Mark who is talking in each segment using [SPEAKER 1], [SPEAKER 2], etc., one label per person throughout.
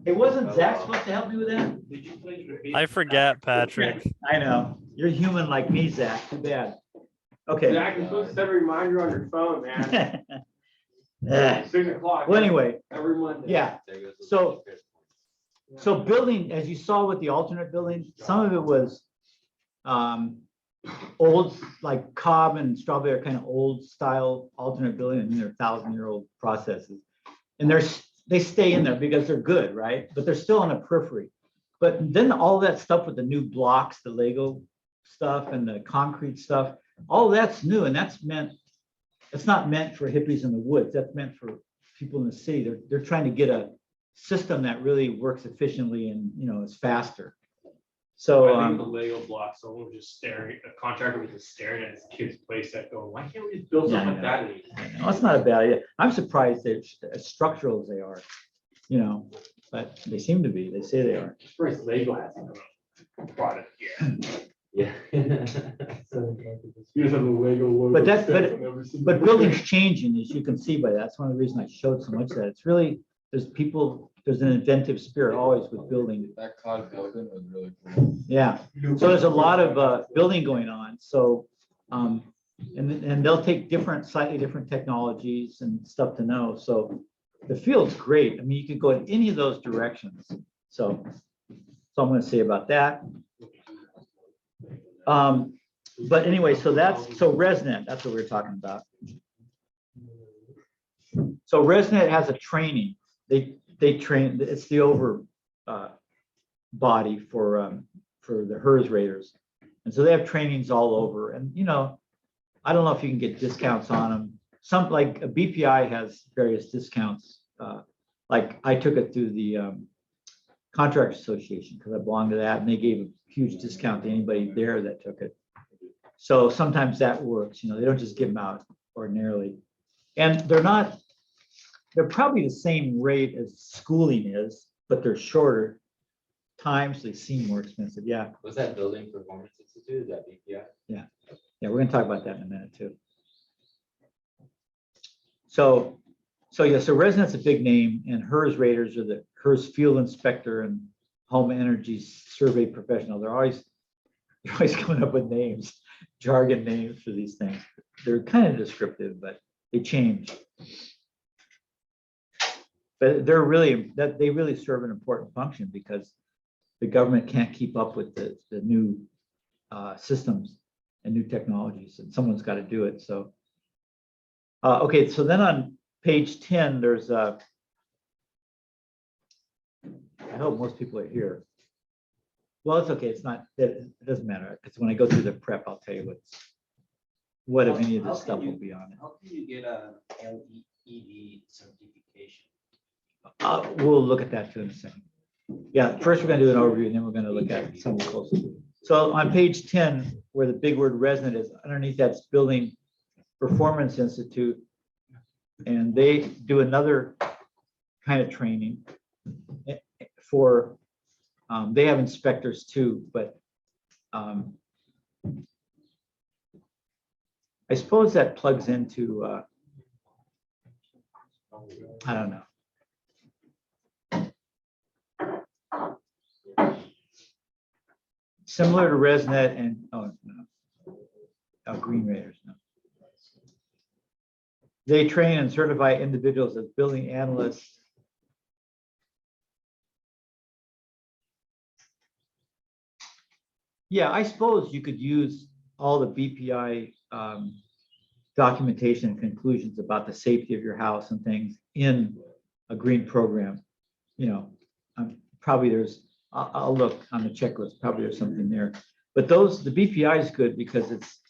[SPEAKER 1] Hey, wasn't Zach supposed to help me with that?
[SPEAKER 2] Did you please repeat?
[SPEAKER 3] I forget, Patrick.
[SPEAKER 1] I know. You're human like me, Zach. Too bad. Okay.
[SPEAKER 4] Zach, you're supposed to set a reminder on your phone, man.
[SPEAKER 1] Yeah.
[SPEAKER 4] 6 o'clock.
[SPEAKER 1] Well, anyway,
[SPEAKER 4] Every Monday.
[SPEAKER 1] yeah. So building, as you saw with the alternate building, some of it was old, like Cobb and Strawberry are kind of old style alternate building, and they're 1,000-year-old processes. And they stay in there because they're good, right? But they're still on the periphery. But then all that stuff with the new blocks, the Lego stuff and the concrete stuff, all that's new, and that's not meant for hippies in the woods. That's meant for people in the city. They're trying to get a system that really works efficiently and is faster. So
[SPEAKER 4] I think the Lego blocks, someone was just staring, a contractor was just staring at his kid's playset going, why can't we just build something like that?
[SPEAKER 1] No, it's not a bad idea. I'm surprised they're as structural as they are, but they seem to be. They say they are.
[SPEAKER 4] First Lego has a product here.
[SPEAKER 2] Yeah.
[SPEAKER 4] You just have the Lego logo.
[SPEAKER 1] But building's changing, as you can see by that. That's one of the reasons I showed so much of that. It's really, there's an inventive spirit always with building.
[SPEAKER 5] That cod building was really cool.
[SPEAKER 1] Yeah. So there's a lot of building going on. So, and they'll take slightly different technologies and stuff to know. So the field's great. I mean, you could go in any of those directions. So I'm going to say about that. But anyway, so ResNet, that's what we're talking about. So ResNet has a training. They train, it's the over body for the HERS raters. And so they have trainings all over. And, I don't know if you can get discounts on them. Some, like a BPI has various discounts. Like I took it through the Contractors Association because I belong to that, and they gave a huge discount to anybody there that took it. So sometimes that works. They don't just give them out ordinarily. And they're probably the same rate as schooling is, but they're shorter times. They seem more expensive. Yeah.
[SPEAKER 2] Was that Building Performance Institute? Is that BPI?
[SPEAKER 1] Yeah. Yeah, we're going to talk about that in a minute too. So ResNet's a big name, and HERS raters are the HERS field inspector and home energy survey professional. They're always coming up with names, jargon names for these things. They're kind of descriptive, but they change. But they really serve an important function because the government can't keep up with the new systems and new technologies, and someone's got to do it. So, okay, so then on page 10, there's I hope most people are here. Well, it's okay. It's not. It doesn't matter because when I go through the prep, I'll tell you what if any of this stuff will be on it.
[SPEAKER 2] How can you get a LED certification?
[SPEAKER 1] We'll look at that too in a second. Yeah, first we're going to do an overview, and then we're going to look at some closer. So on page 10, where the big word ResNet is, underneath that's Building Performance Institute, and they do another kind of training for. They have inspectors too, but I suppose that plugs into I don't know. Similar to ResNet and Green Raiders. No. They train and certify individuals as building analysts. Yeah, I suppose you could use all the BPI documentation and conclusions about the safety of your house and things in a green program. Probably I'll look on the checklist, probably there's something there. But the BPI is good because it's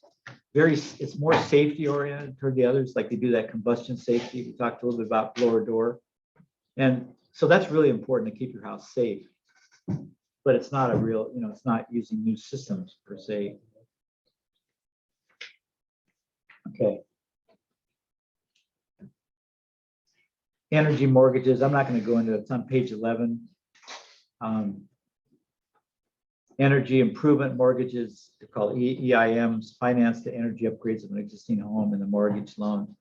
[SPEAKER 1] more safety oriented toward the others, like they do that combustion safety. We talked a little bit about blower door. And so that's really important to keep your house safe. But it's not it's not using new systems per se. Okay. Energy mortgages, I'm not going to go into it. It's on page 11. Energy improvement mortgages, they're called EIMs, finance the energy upgrades of an existing home and the mortgage loan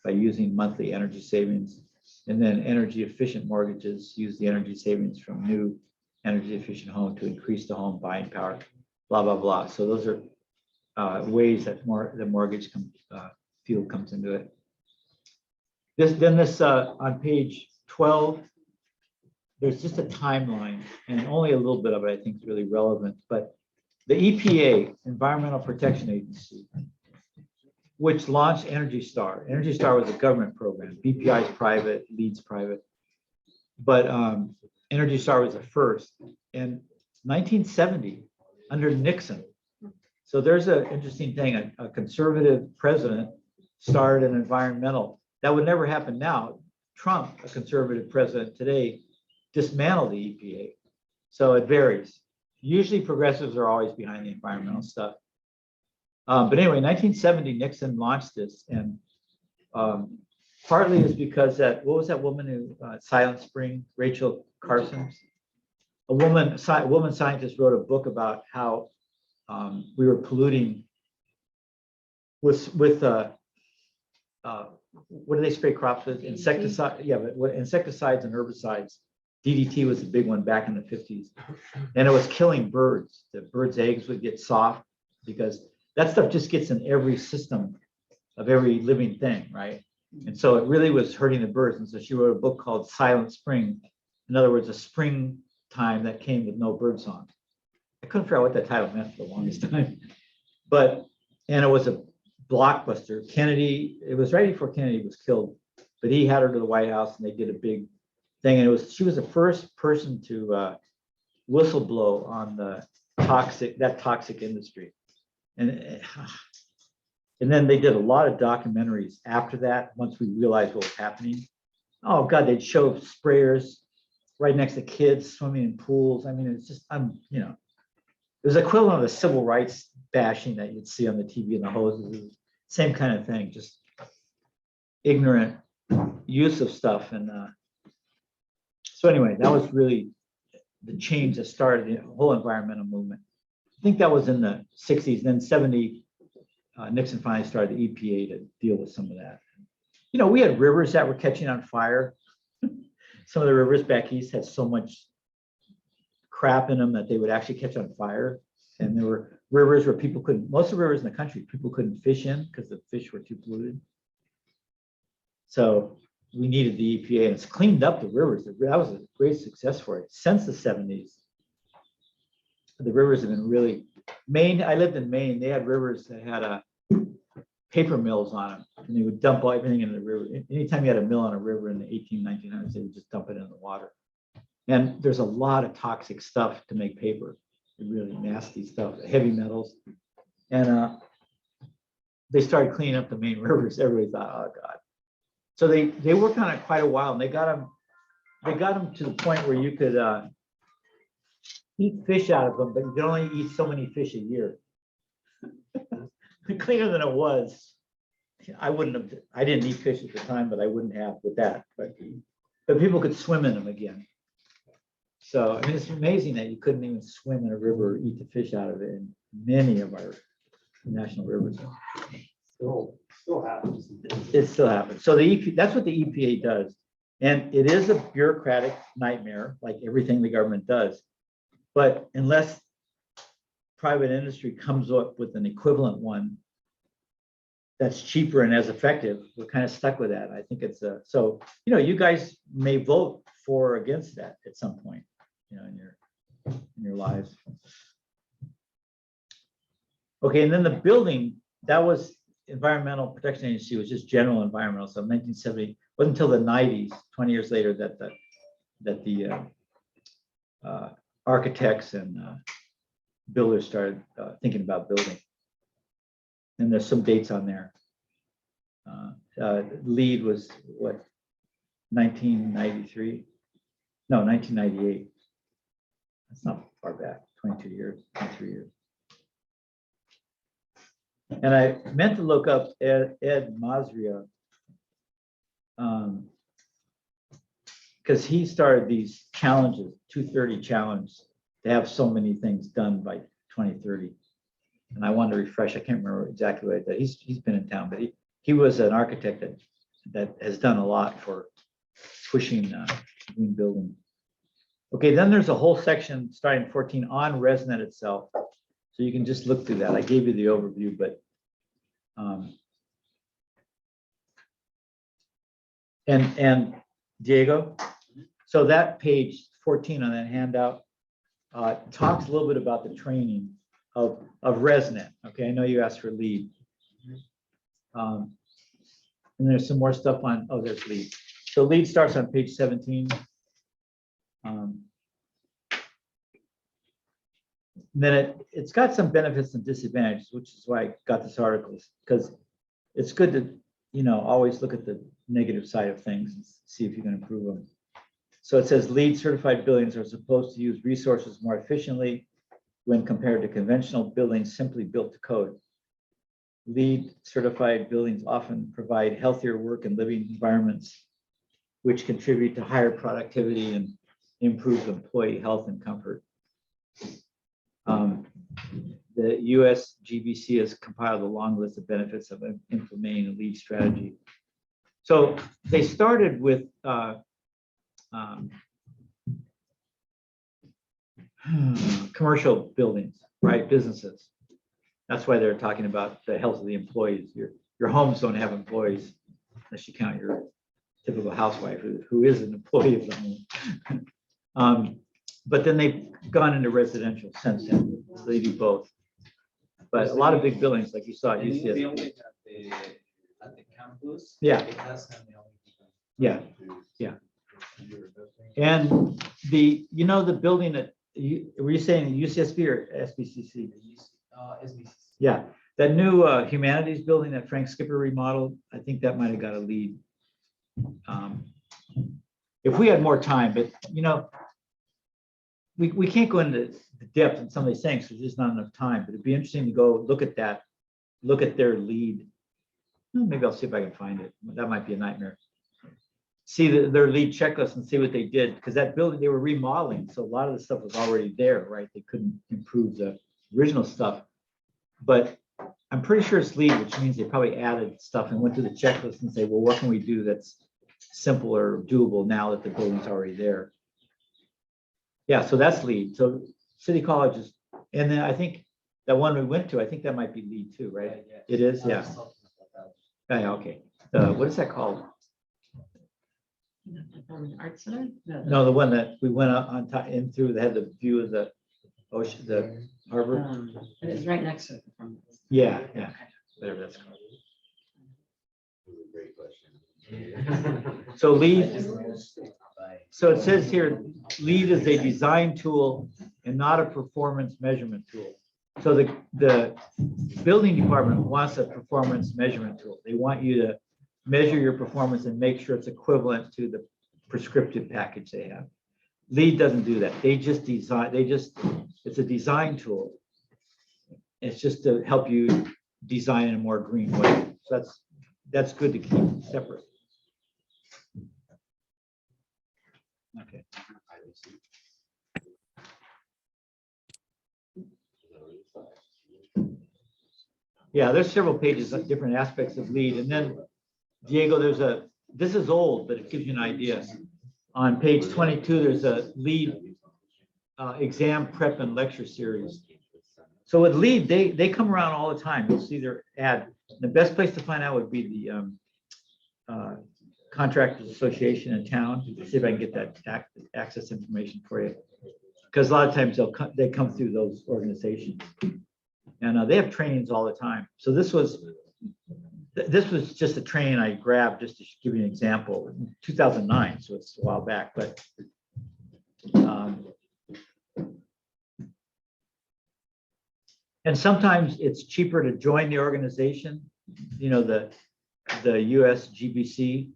[SPEAKER 1] by using monthly energy savings. And then energy efficient mortgages use the energy savings from new energy efficient home to increase the home buying power, blah, blah, blah. So those are ways that the mortgage field comes into it. This on page 12, there's just a timeline, and only a little bit of it I think is really relevant. But the EPA, Environmental Protection Agency, which launched Energy Star. Energy Star was a government program. BPI is private, LEED's private, but Energy Star was the first in 1970 under Nixon. So there's an interesting thing. A conservative president started an environmental. That would never happen now. Trump, a conservative president today, dismantled the EPA. So it varies. Usually progressives are always behind the environmental stuff. But anyway, 1970, Nixon launched this. And partly is because what was that woman who, Silent Spring, Rachel Carson? A woman scientist wrote a book about how we were polluting with what do they spray crops with? Insecticide, yeah, but insecticides and herbicides. DDT was the big one back in the 50s. And it was killing birds. The birds' eggs would get soft because that stuff just gets in every system of every living thing, right? And so it really was hurting the birds. And so she wrote a book called Silent Spring. In other words, a spring time that came with no bird song. I couldn't figure out what that title meant for the longest time. And it was a blockbuster. Kennedy, it was right before Kennedy was killed, but he had her to the White House and they did a big thing. And she was the first person to whistleblow on the toxic industry. And then they did a lot of documentaries after that, once we realized what was happening. Oh God, they'd show sprayers right next to kids swimming in pools. I mean, it's just, it was equivalent of the civil rights bashing that you'd see on the TV and the hoses. Same kind of thing, just ignorant use of stuff. And so anyway, that was really the change that started the whole environmental movement. I think that was in the 60s. Then 70, Nixon finally started the EPA to deal with some of that. We had rivers that were catching on fire. Some of the rivers back east had so much crap in them that they would actually catch on fire. And there were rivers where most of the rivers in the country, people couldn't fish in because the fish were too polluted. So we needed the EPA, and it's cleaned up the rivers. That was a great success for it. Since the 70s, the rivers have been really, Maine, I lived in Maine, they had rivers that had paper mills on them, and they would dump everything in the river. Anytime you had a mill on a river in the 1900s, they would just dump it in the water. And there's a lot of toxic stuff to make paper, really nasty stuff, heavy metals. And they started cleaning up the main rivers. Everybody thought, oh God. So they worked on it quite a while, and they got them to the point where you could eat fish out of them, but you could only eat so many fish a year. Cleaner than it was. I didn't eat fish at the time, but I wouldn't have with that. But people could swim in them again. So I mean, it's amazing that you couldn't even swim in a river or eat the fish out of it in many of our national rivers.
[SPEAKER 4] Still happens.
[SPEAKER 1] It still happens. So that's what the EPA does. And it is a bureaucratic nightmare, like everything the government does. But unless private industry comes up with an equivalent one that's cheaper and as effective, we're kind of stuck with that. I think it's so, you guys may vote for or against that at some point, in your lives. Okay, and then the building, that was Environmental Protection Agency, was just general environmental. So 1970, wasn't until the 90s, 20 years later, that the architects and builders started thinking about building. And there's some dates on there. LEED was what, 1993? No, 1998. That's not far back, 22 years, 23 years. And I meant to look up Ed Masria, because he started these challenges, 230 challenge, to have so many things done by 2030. And I wanted to refresh, I can't remember exactly what I did. He's been in town, but he was an architect that has done a lot for pushing green building. Okay, then there's a whole section starting 14 on ResNet itself. So you can just look through that. I gave you the overview, but and Diego, so that page 14 on that handout talks a little bit about the training of ResNet. Okay, I know you asked for lead. And there's some more stuff on, oh, there's lead. So lead starts on page 17. Then it's got some benefits and disadvantages, which is why I got this article, because it's good to, always look at the negative side of things and see if you can improve them. So it says LEED certified buildings are supposed to use resources more efficiently when compared to conventional buildings simply built to code. LEED certified buildings often provide healthier work and living environments, which contribute to higher productivity and improve employee health and comfort. The US GBC has compiled a long list of benefits of implementing a LEED strategy. So they started with commercial buildings, right? Businesses. That's why they're talking about the health of the employees. Your homes don't have employees unless you count your typical housewife who is an employee of the home. But then they've gone into residential since then. So they do both. But a lot of big buildings, like you saw at UCS.
[SPEAKER 2] Building at the campus.
[SPEAKER 1] Yeah.
[SPEAKER 2] It has an
[SPEAKER 1] Yeah. Yeah. And the building that were you saying UCSB or SBCC?
[SPEAKER 2] SBC.
[SPEAKER 1] Yeah, that new humanities building that Frank Skipper remodeled, I think that might have got a lead. If we had more time, but we can't go into the depth in some of these things because there's just not enough time, but it'd be interesting to go look at that, look at their lead. Maybe I'll see if I can find it. That might be a nightmare. See their lead checklist and see what they did, because that building they were remodeling, so a lot of the stuff was already there, right? They couldn't improve the original stuff, but I'm pretty sure it's lead, which means they probably added stuff and went through the checklist and say, well, what can we do that's simple or doable now that the building's already there? Yeah, so that's lead. So City College is, and then I think that one we went to, I think that might be lead too, right?
[SPEAKER 2] Yeah.
[SPEAKER 1] It is,
[SPEAKER 2] I
[SPEAKER 1] yeah.
[SPEAKER 2] was talking about
[SPEAKER 1] Yeah, okay. What is that called?
[SPEAKER 3] Art Center?
[SPEAKER 1] No, the one that we went on top in through, they had the view of the ocean, the harbor.
[SPEAKER 3] It is right next to it.
[SPEAKER 1] Yeah, whatever that's called.
[SPEAKER 2] Great question.
[SPEAKER 1] So lead,
[SPEAKER 2] By-
[SPEAKER 1] so it says here, lead is a design tool and not a performance measurement tool. So the building department wants a performance measurement tool. They want you to measure your performance and make sure it's equivalent to the prescriptive package they have. LEED doesn't do that. They just design, it's a design tool. It's just to help you design in a more green way. So that's good to keep separate. Okay. Yeah, there's several pages of different aspects of LEED. And then Diego, this is old, but it gives you an idea. On page 22, there's a LEED exam prep and lecture series. So with LEED, they come around all the time. You'll see their ad. The best place to find out would be the Contractors Association in town. See if I can get that access information for you. Because a lot of times they come through those organizations. And they have trainings all the time. So this was just a training I grabbed just to give you an example. In 2009, so it's a while back, but and sometimes it's cheaper to join the organization, the US GBC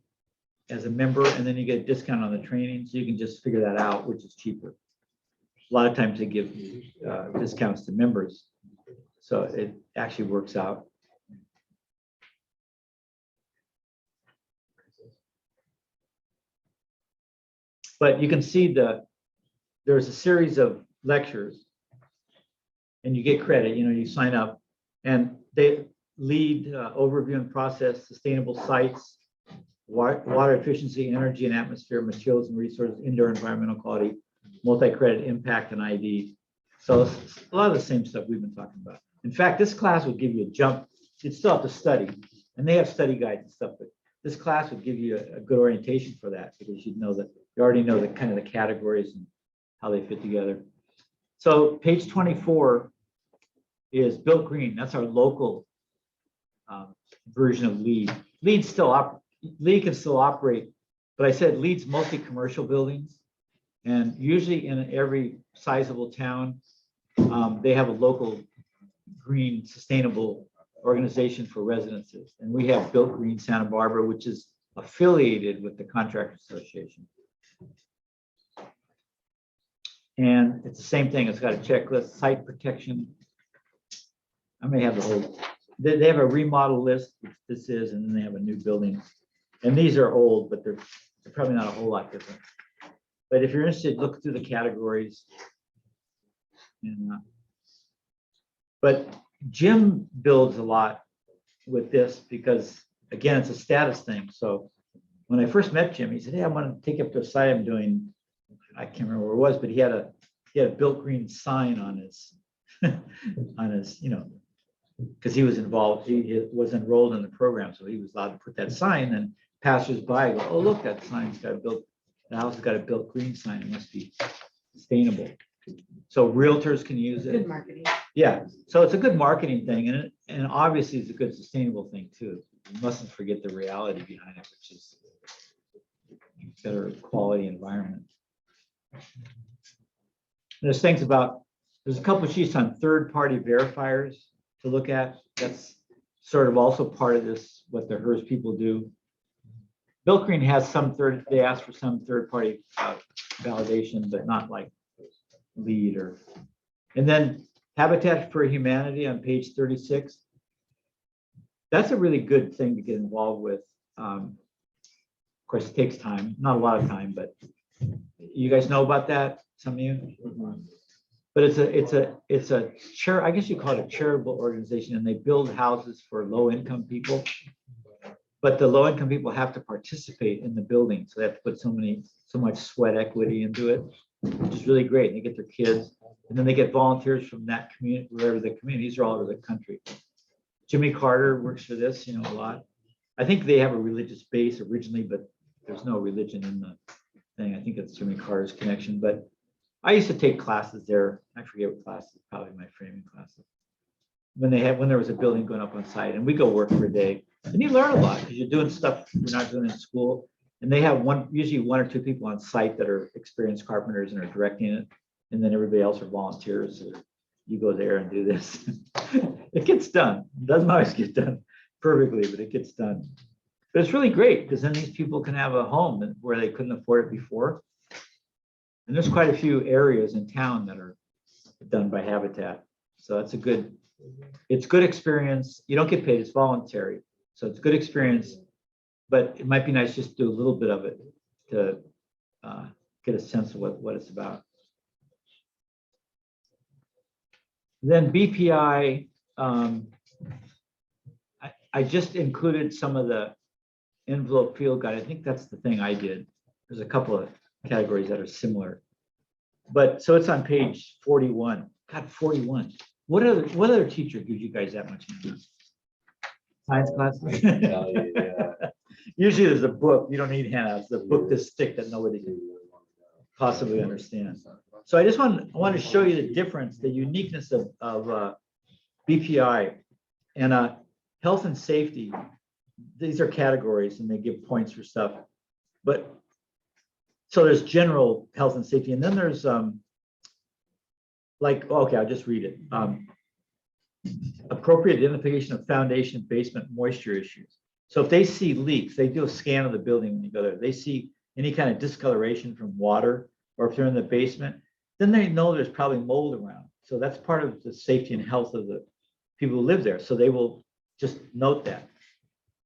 [SPEAKER 1] as a member, and then you get a discount on the training, so you can just figure that out, which is cheaper. A lot of times they give discounts to members, so it actually works out. But you can see there's a series of lectures and you get credit, you sign up, and they lead overview and process sustainable sites, water efficiency, energy and atmosphere, materials and resources, indoor environmental quality, multi-credit impact and ID. So it's a lot of the same stuff we've been talking about. In fact, this class would give you a jump. You'd still have to study, and they have study guides and stuff, but this class would give you a good orientation for that because you'd know that you already know the kind of the categories and how they fit together. So page 24 is Built Green. That's our local version of LEED. LEED can still operate, but I said LEED's mostly commercial buildings, and usually in every sizable town, they have a local green sustainable organization for residences, and we have Built Green Santa Barbara, which is affiliated with the Contractors Association. And it's the same thing. It's got a checklist, site protection. I may have the whole. They have a remodel list, which this is, and then they have a new building. And these are old, but they're probably not a whole lot different. But if you're interested, look through the categories. And, but Jim builds a lot with this because, again, it's a status thing. So when I first met Jim, he said, "Hey, I want to take you up to a site I'm doing." I can't remember where it was, but he had a Built Green sign on his because he was involved. He was enrolled in the program, so he was allowed to put that sign. And passers by go, "Oh, look, that sign's got a Built. The house has got a Built Green sign. It must be sustainable." So realtors can use it.
[SPEAKER 3] Good marketing.
[SPEAKER 1] Yeah, so it's a good marketing thing, and obviously it's a good sustainable thing too. You mustn't forget the reality behind it, which is better quality environment. There's things about, there's a couple of sheets on third-party verifiers to look at. That's sort of also part of this, what the HERS people do. Built Green has they ask for some third-party validation, but not like LEED or, and then Habitat for Humanity on page 36. That's a really good thing to get involved with. Of course, it takes time, not a lot of time, but you guys know about that, some of you? But it's a I guess you call it a charitable organization, and they build houses for low-income people. But the low-income people have to participate in the building, so they have to put so much sweat equity into it, which is really great. They get their kids, and then they get volunteers from that community, wherever the communities are all over the country. Jimmy Carter works for this, a lot. I think they have a religious base originally, but there's no religion in the thing. I think it's Jimmy Carter's connection. But I used to take classes there. I forget what classes, probably my framing classes. When there was a building going up on site, and we go work for a day, and you learn a lot because you're doing stuff you're not doing in school. And they have usually one or two people on site that are experienced carpenters and are directing it, and then everybody else are volunteers. So you go there and do this. It gets done. It doesn't always get done perfectly, but it gets done. But it's really great because then these people can have a home where they couldn't afford it before. And there's quite a few areas in town that are done by Habitat. So it's good experience. You don't get paid, it's voluntary. So it's good experience, but it might be nice just to do a little bit of it to get a sense of what it's about. Then BPI, I just included some of the envelope field guide. I think that's the thing I did. There's a couple of categories that are similar. But so it's on page 41. God, 41. What other teacher gives you guys that much money? Science classes? Usually there's a book. You don't need handouts. The book this thick that nobody can possibly understand. So I want to show you the difference, the uniqueness of BPI and health and safety. These are categories and they give points for stuff. But so there's general health and safety, and then there's okay, I'll just read it. Appropriate identification of foundation, basement, moisture issues. So if they see leaks, they do a scan of the building when you go there. They see any kind of discoloration from water, or if they're in the basement, then they know there's probably mold around. So that's part of the safety and health of the people who live there. So they will just note that.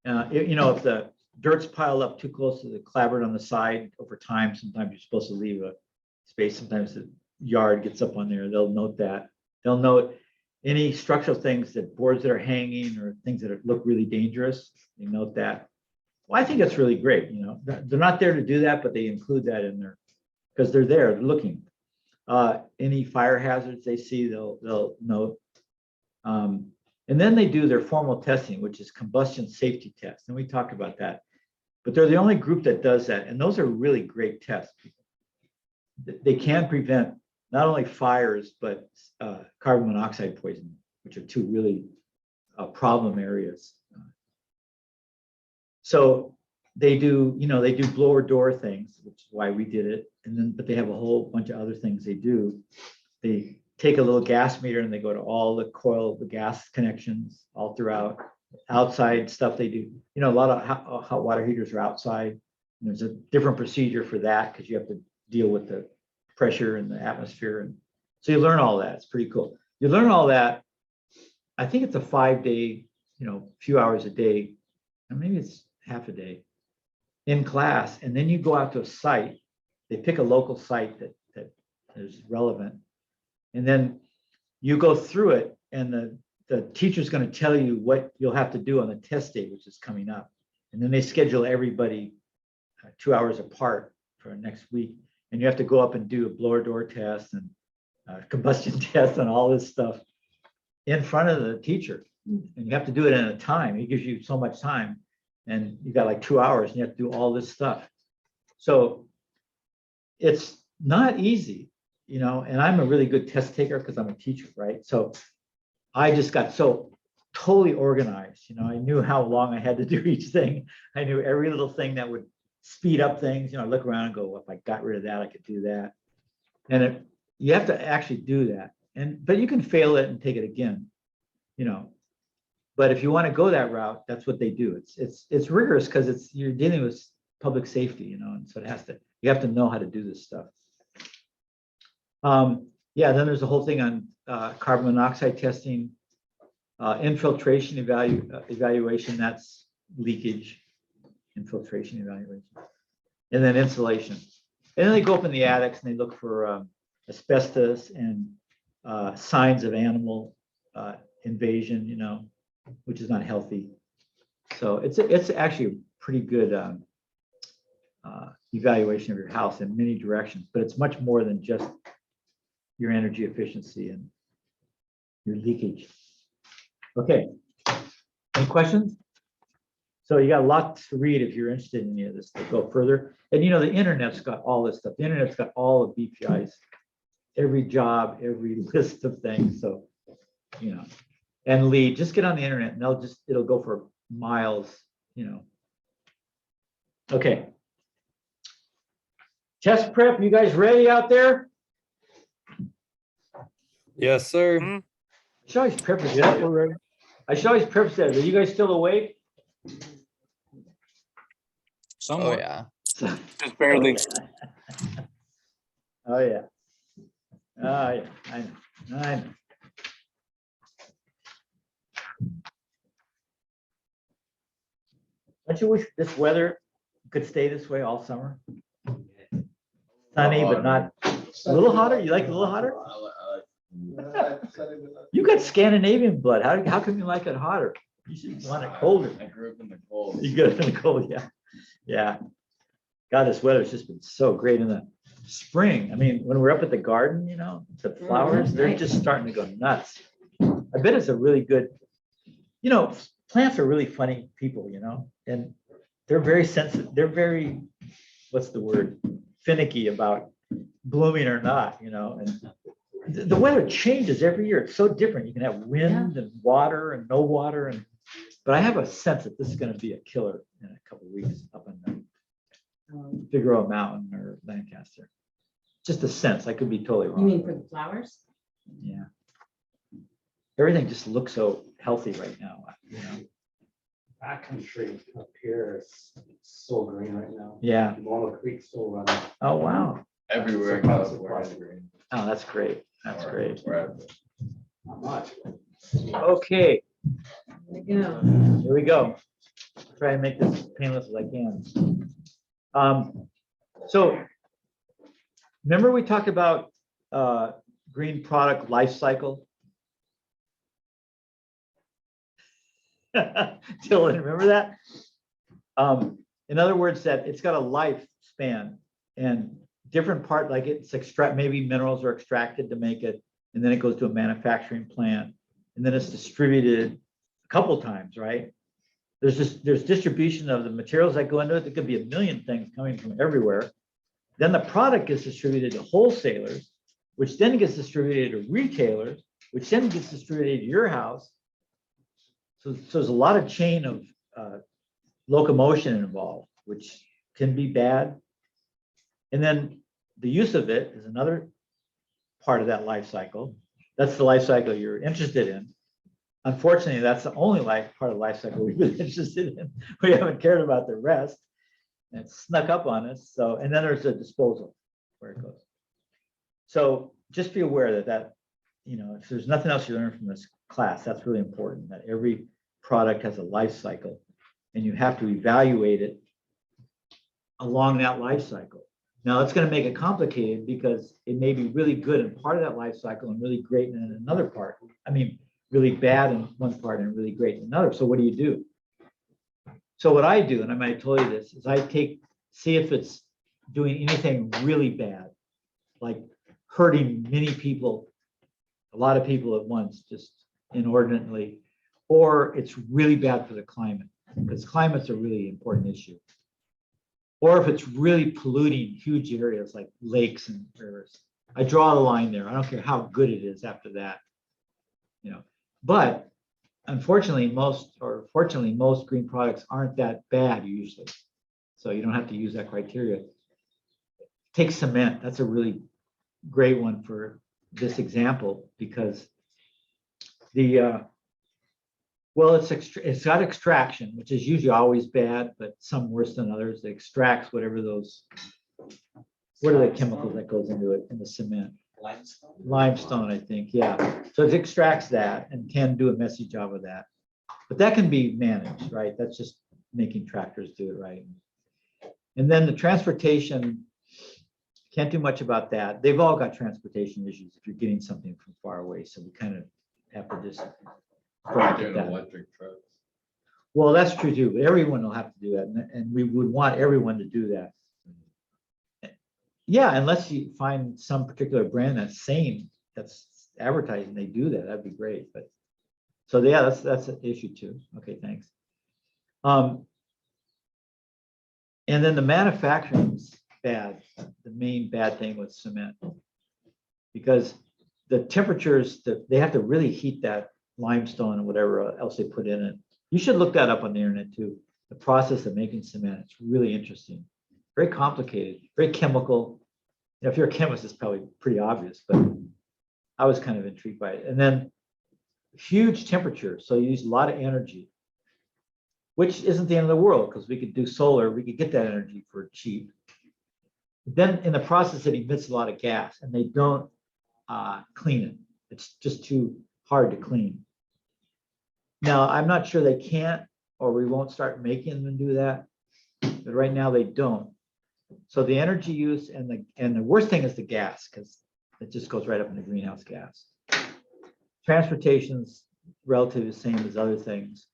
[SPEAKER 1] If the dirt's piled up too close to the clapboard on the side over time, sometimes you're supposed to leave a space. Sometimes the yard gets up on there. They'll note that. They'll note any structural things, that boards that are hanging or things that look really dangerous. They note that. Well, I think that's really great, you know, they're not there to do that, but they include that in there because they're there looking. Any fire hazards they see, they'll note. And then they do their formal testing, which is combustion safety test. And we talked about that, but they're the only group that does that. And those are really great tests. They can prevent not only fires, but carbon monoxide poisoning, which are two really problem areas. So they do, you know, they do blower door things, which is why we did it. And then, but they have a whole bunch of other things they do. They take a little gas meter and they go to all the coil, the gas connections all throughout. Outside stuff they do, you know, a lot of hot water heaters are outside. And there's a different procedure for that because you have to deal with the pressure in the atmosphere. And so you learn all that. It's pretty cool. You learn all that. I think it's a 5-day, you know, few hours a day, and maybe it's half a day in class. And then you go out to a site. They pick a local site that is relevant. And then you go through it, and the teacher's going to tell you what you'll have to do on the test day, which is coming up. And then they schedule everybody 2 hours apart for next week. And you have to go up and do a blower door test and combustion test and all this stuff in front of the teacher. And you have to do it in a time. He gives you so much time, and you got like 2 hours, and you have to do all this stuff. So it's not easy, you know, and I'm a really good test taker because I'm a teacher, right? So I just got so totally organized. You know, I knew how long I had to do each thing. I knew every little thing that would speed up things. You know, I look around and go, well, if I got rid of that, I could do that. And you have to actually do that. But you can fail it and take it again, you know. But if you want to go that route, that's what they do. It's rigorous because you're dealing with public safety, you know, and so you have to know how to do this stuff. Yeah, then there's a whole thing on carbon monoxide testing, infiltration evaluation, that's leakage, infiltration evaluation, and then insulation. And then they go up in the attics and they look for asbestos and signs of animal invasion, you know, which is not healthy. So it's actually a pretty good evaluation of your house in many directions, but it's much more than just your energy efficiency and your leakage. Okay, any questions? So you got a lot to read if you're interested in any of this to go further. And you know, the internet's got all this stuff. The internet's got all of BPI's, every job, every list of things. So, you know, and lead, just get on the internet and it'll go for miles, you know. Okay. Test prep, you guys ready out there?
[SPEAKER 6] Yes, sir.
[SPEAKER 1] I should always preface that. I should always preface that. Are you guys still awake?
[SPEAKER 6] Oh, yeah.
[SPEAKER 7] Just barely.
[SPEAKER 1] Oh, yeah. Oh, yeah. I know. I know. Don't you wish this weather could stay this way all summer? Sunny, but not a little hotter. You like it a little hotter? You got Scandinavian blood. How come you like it hotter? You should want it colder.
[SPEAKER 5] I grew up in the cold.
[SPEAKER 1] You got it in the cold, yeah. Yeah. God, this weather's just been so great in the spring. I mean, when we're up at the garden, you know, the flowers, they're just starting to go nuts. I bet it's a really good, you know, plants are really funny people, you know, and they're very sensitive. They're very, what's the word? Finicky about blooming or not, you know, and the weather changes every year. It's so different. You can have wind and water and no water. But I have a sense that this is going to be a killer in a couple of weeks up in the Figueroa Mountain or Lancaster. Just a sense. I could be totally wrong.
[SPEAKER 3] You mean for the flowers?
[SPEAKER 1] Yeah. Everything just looks so healthy right now, you know.
[SPEAKER 2] Backcountry up here is so green right now.
[SPEAKER 1] Yeah.
[SPEAKER 2] Walnut Creek still running.
[SPEAKER 1] Oh, wow.
[SPEAKER 5] Everywhere in California is green.
[SPEAKER 1] Oh, that's great. That's great.
[SPEAKER 5] Wherever.
[SPEAKER 2] Not much.
[SPEAKER 1] Okay,
[SPEAKER 3] There we go.
[SPEAKER 1] here we go. Try and make this as painless as I can. So remember we talked about green product life cycle? Dylan, remember that? In other words, that it's got a lifespan and different part, like it's extract, maybe minerals are extracted to make it, and then it goes to a manufacturing plant, and then it's distributed a couple times, right? There's distribution of the materials that go into it. There could be a million things coming from everywhere. Then the product gets distributed to wholesalers, which then gets distributed to retailers, which then gets distributed to your house. So there's a lot of chain of locomotion involved, which can be bad. And then the use of it is another part of that life cycle. That's the life cycle you're interested in. Unfortunately, that's the only part of the life cycle we've been interested in. We haven't cared about the rest. And it's snuck up on us. So, and then there's a disposal where it goes. So just be aware that, if there's nothing else you learn from this class, that's really important, that every product has a life cycle and you have to evaluate it along that life cycle. Now it's going to make it complicated because it may be really good in part of that life cycle and really great in another part. I mean, really bad in one part and really great in another. So what do you do? So what I do, and I might have told you this, is I see if it's doing anything really bad, like hurting many people, a lot of people at once, just inordinately, or it's really bad for the climate, because climate's a really important issue. Or if it's really polluting huge areas like lakes and rivers. I draw the line there. I don't care how good it is after that. But unfortunately, fortunately, most green products aren't that bad usually. So you don't have to use that criteria. Take cement. That's a really great one for this example because it's got extraction, which is usually always bad, but some worse than others. It extracts whatever what are the chemicals that goes into it in the cement? Limestone, I think, yeah. So it extracts that and can do a messy job of that. But that can be managed, right? That's just making tractors do it right. And then the transportation, can't do much about that. They've all got transportation issues if you're getting something from far away. So we kind of have to just bracket that.
[SPEAKER 5] Electric trucks.
[SPEAKER 1] Well, that's true too. Everyone will have to do that. And we would want everyone to do that. Yeah, unless you find some particular brand that's advertising, they do that. That'd be great. But so yeah, that's an issue too. Okay, thanks. And then the manufacturing's bad. The main bad thing with cement, because the temperatures that they have to really heat that limestone and whatever else they put in it. You should look that up on the internet too. The process of making cement. It's really interesting. Very complicated, very chemical. If you're a chemist, it's probably pretty obvious, but I was kind of intrigued by it. And then huge temperatures, so you use a lot of energy, which isn't the end of the world because we could do solar, we could get that energy for cheap. Then in the process, it emits a lot of gas and they don't clean it. It's just too hard to clean. Now, I'm not sure they can't, or we won't start making them do that, but right now they don't. So the energy use and the worst thing is the gas, because it just goes right up in the greenhouse gas. Transportation's relatively the same as other things.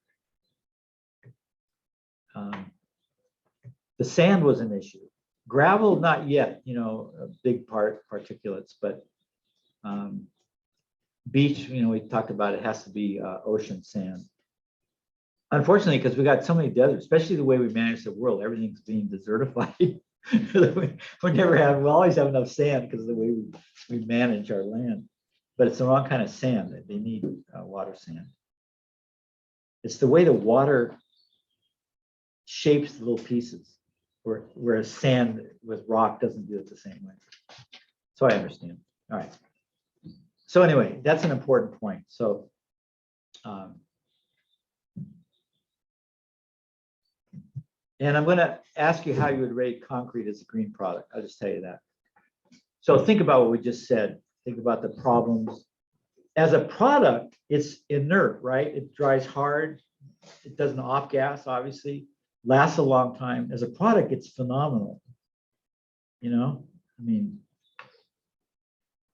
[SPEAKER 1] The sand was an issue. Gravel, not yet, a big particulates, but beach, we talked about it has to be ocean sand. Unfortunately, because we got so many deserts, especially the way we manage the world, everything's being desertified. We always have enough sand because of the way we manage our land, but it's the wrong kind of sand. That they need water sand. It's the way the water shapes the little pieces, whereas sand with rock doesn't do it the same way. So I understand. All right. So anyway, that's an important point. So and I'm going to ask you how you would rate concrete as a green product. I'll just tell you that. So think about what we just said. Think about the problems. As a product, it's inert, right? It dries hard. It doesn't off gas, obviously. Lasts a long time. As a product, it's phenomenal. And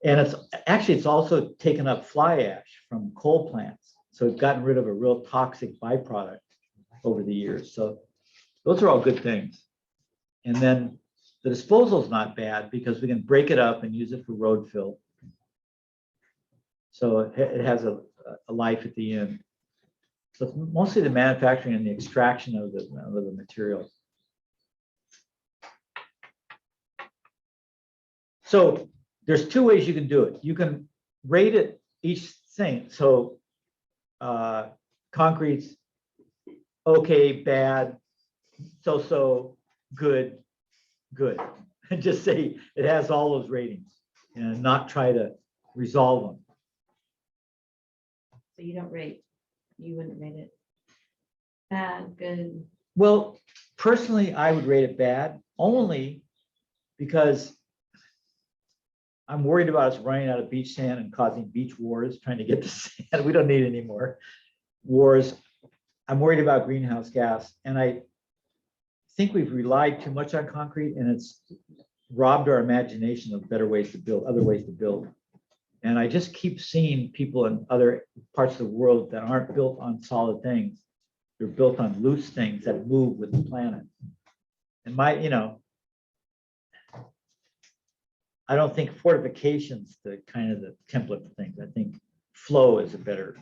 [SPEAKER 1] it's also taken up fly ash from coal plants. So it's gotten rid of a real toxic byproduct over the years. So Those are all good things. And then the disposal is not bad because we can break it up and use it for road fill. So it has a life at the end. So it's mostly the manufacturing and the extraction of the materials. So there's two ways you can do it. You can rate it each thing. So concrete's okay, bad, so, good, good. And just say it has all those ratings and not try to resolve them.
[SPEAKER 3] So you don't rate, you wouldn't rate it bad, good.
[SPEAKER 1] Well, personally, I would rate it bad only because I'm worried about us running out of beach sand and causing beach wars, trying to get the sand. We don't need any more wars. I'm worried about greenhouse gas, and I think we've relied too much on concrete, and it's robbed our imagination of better ways to build, other ways to build. And I just keep seeing people in other parts of the world that aren't built on solid things. They're built on loose things that move with the planet. And I don't think fortification's the kind of the template for things. I think flow is a better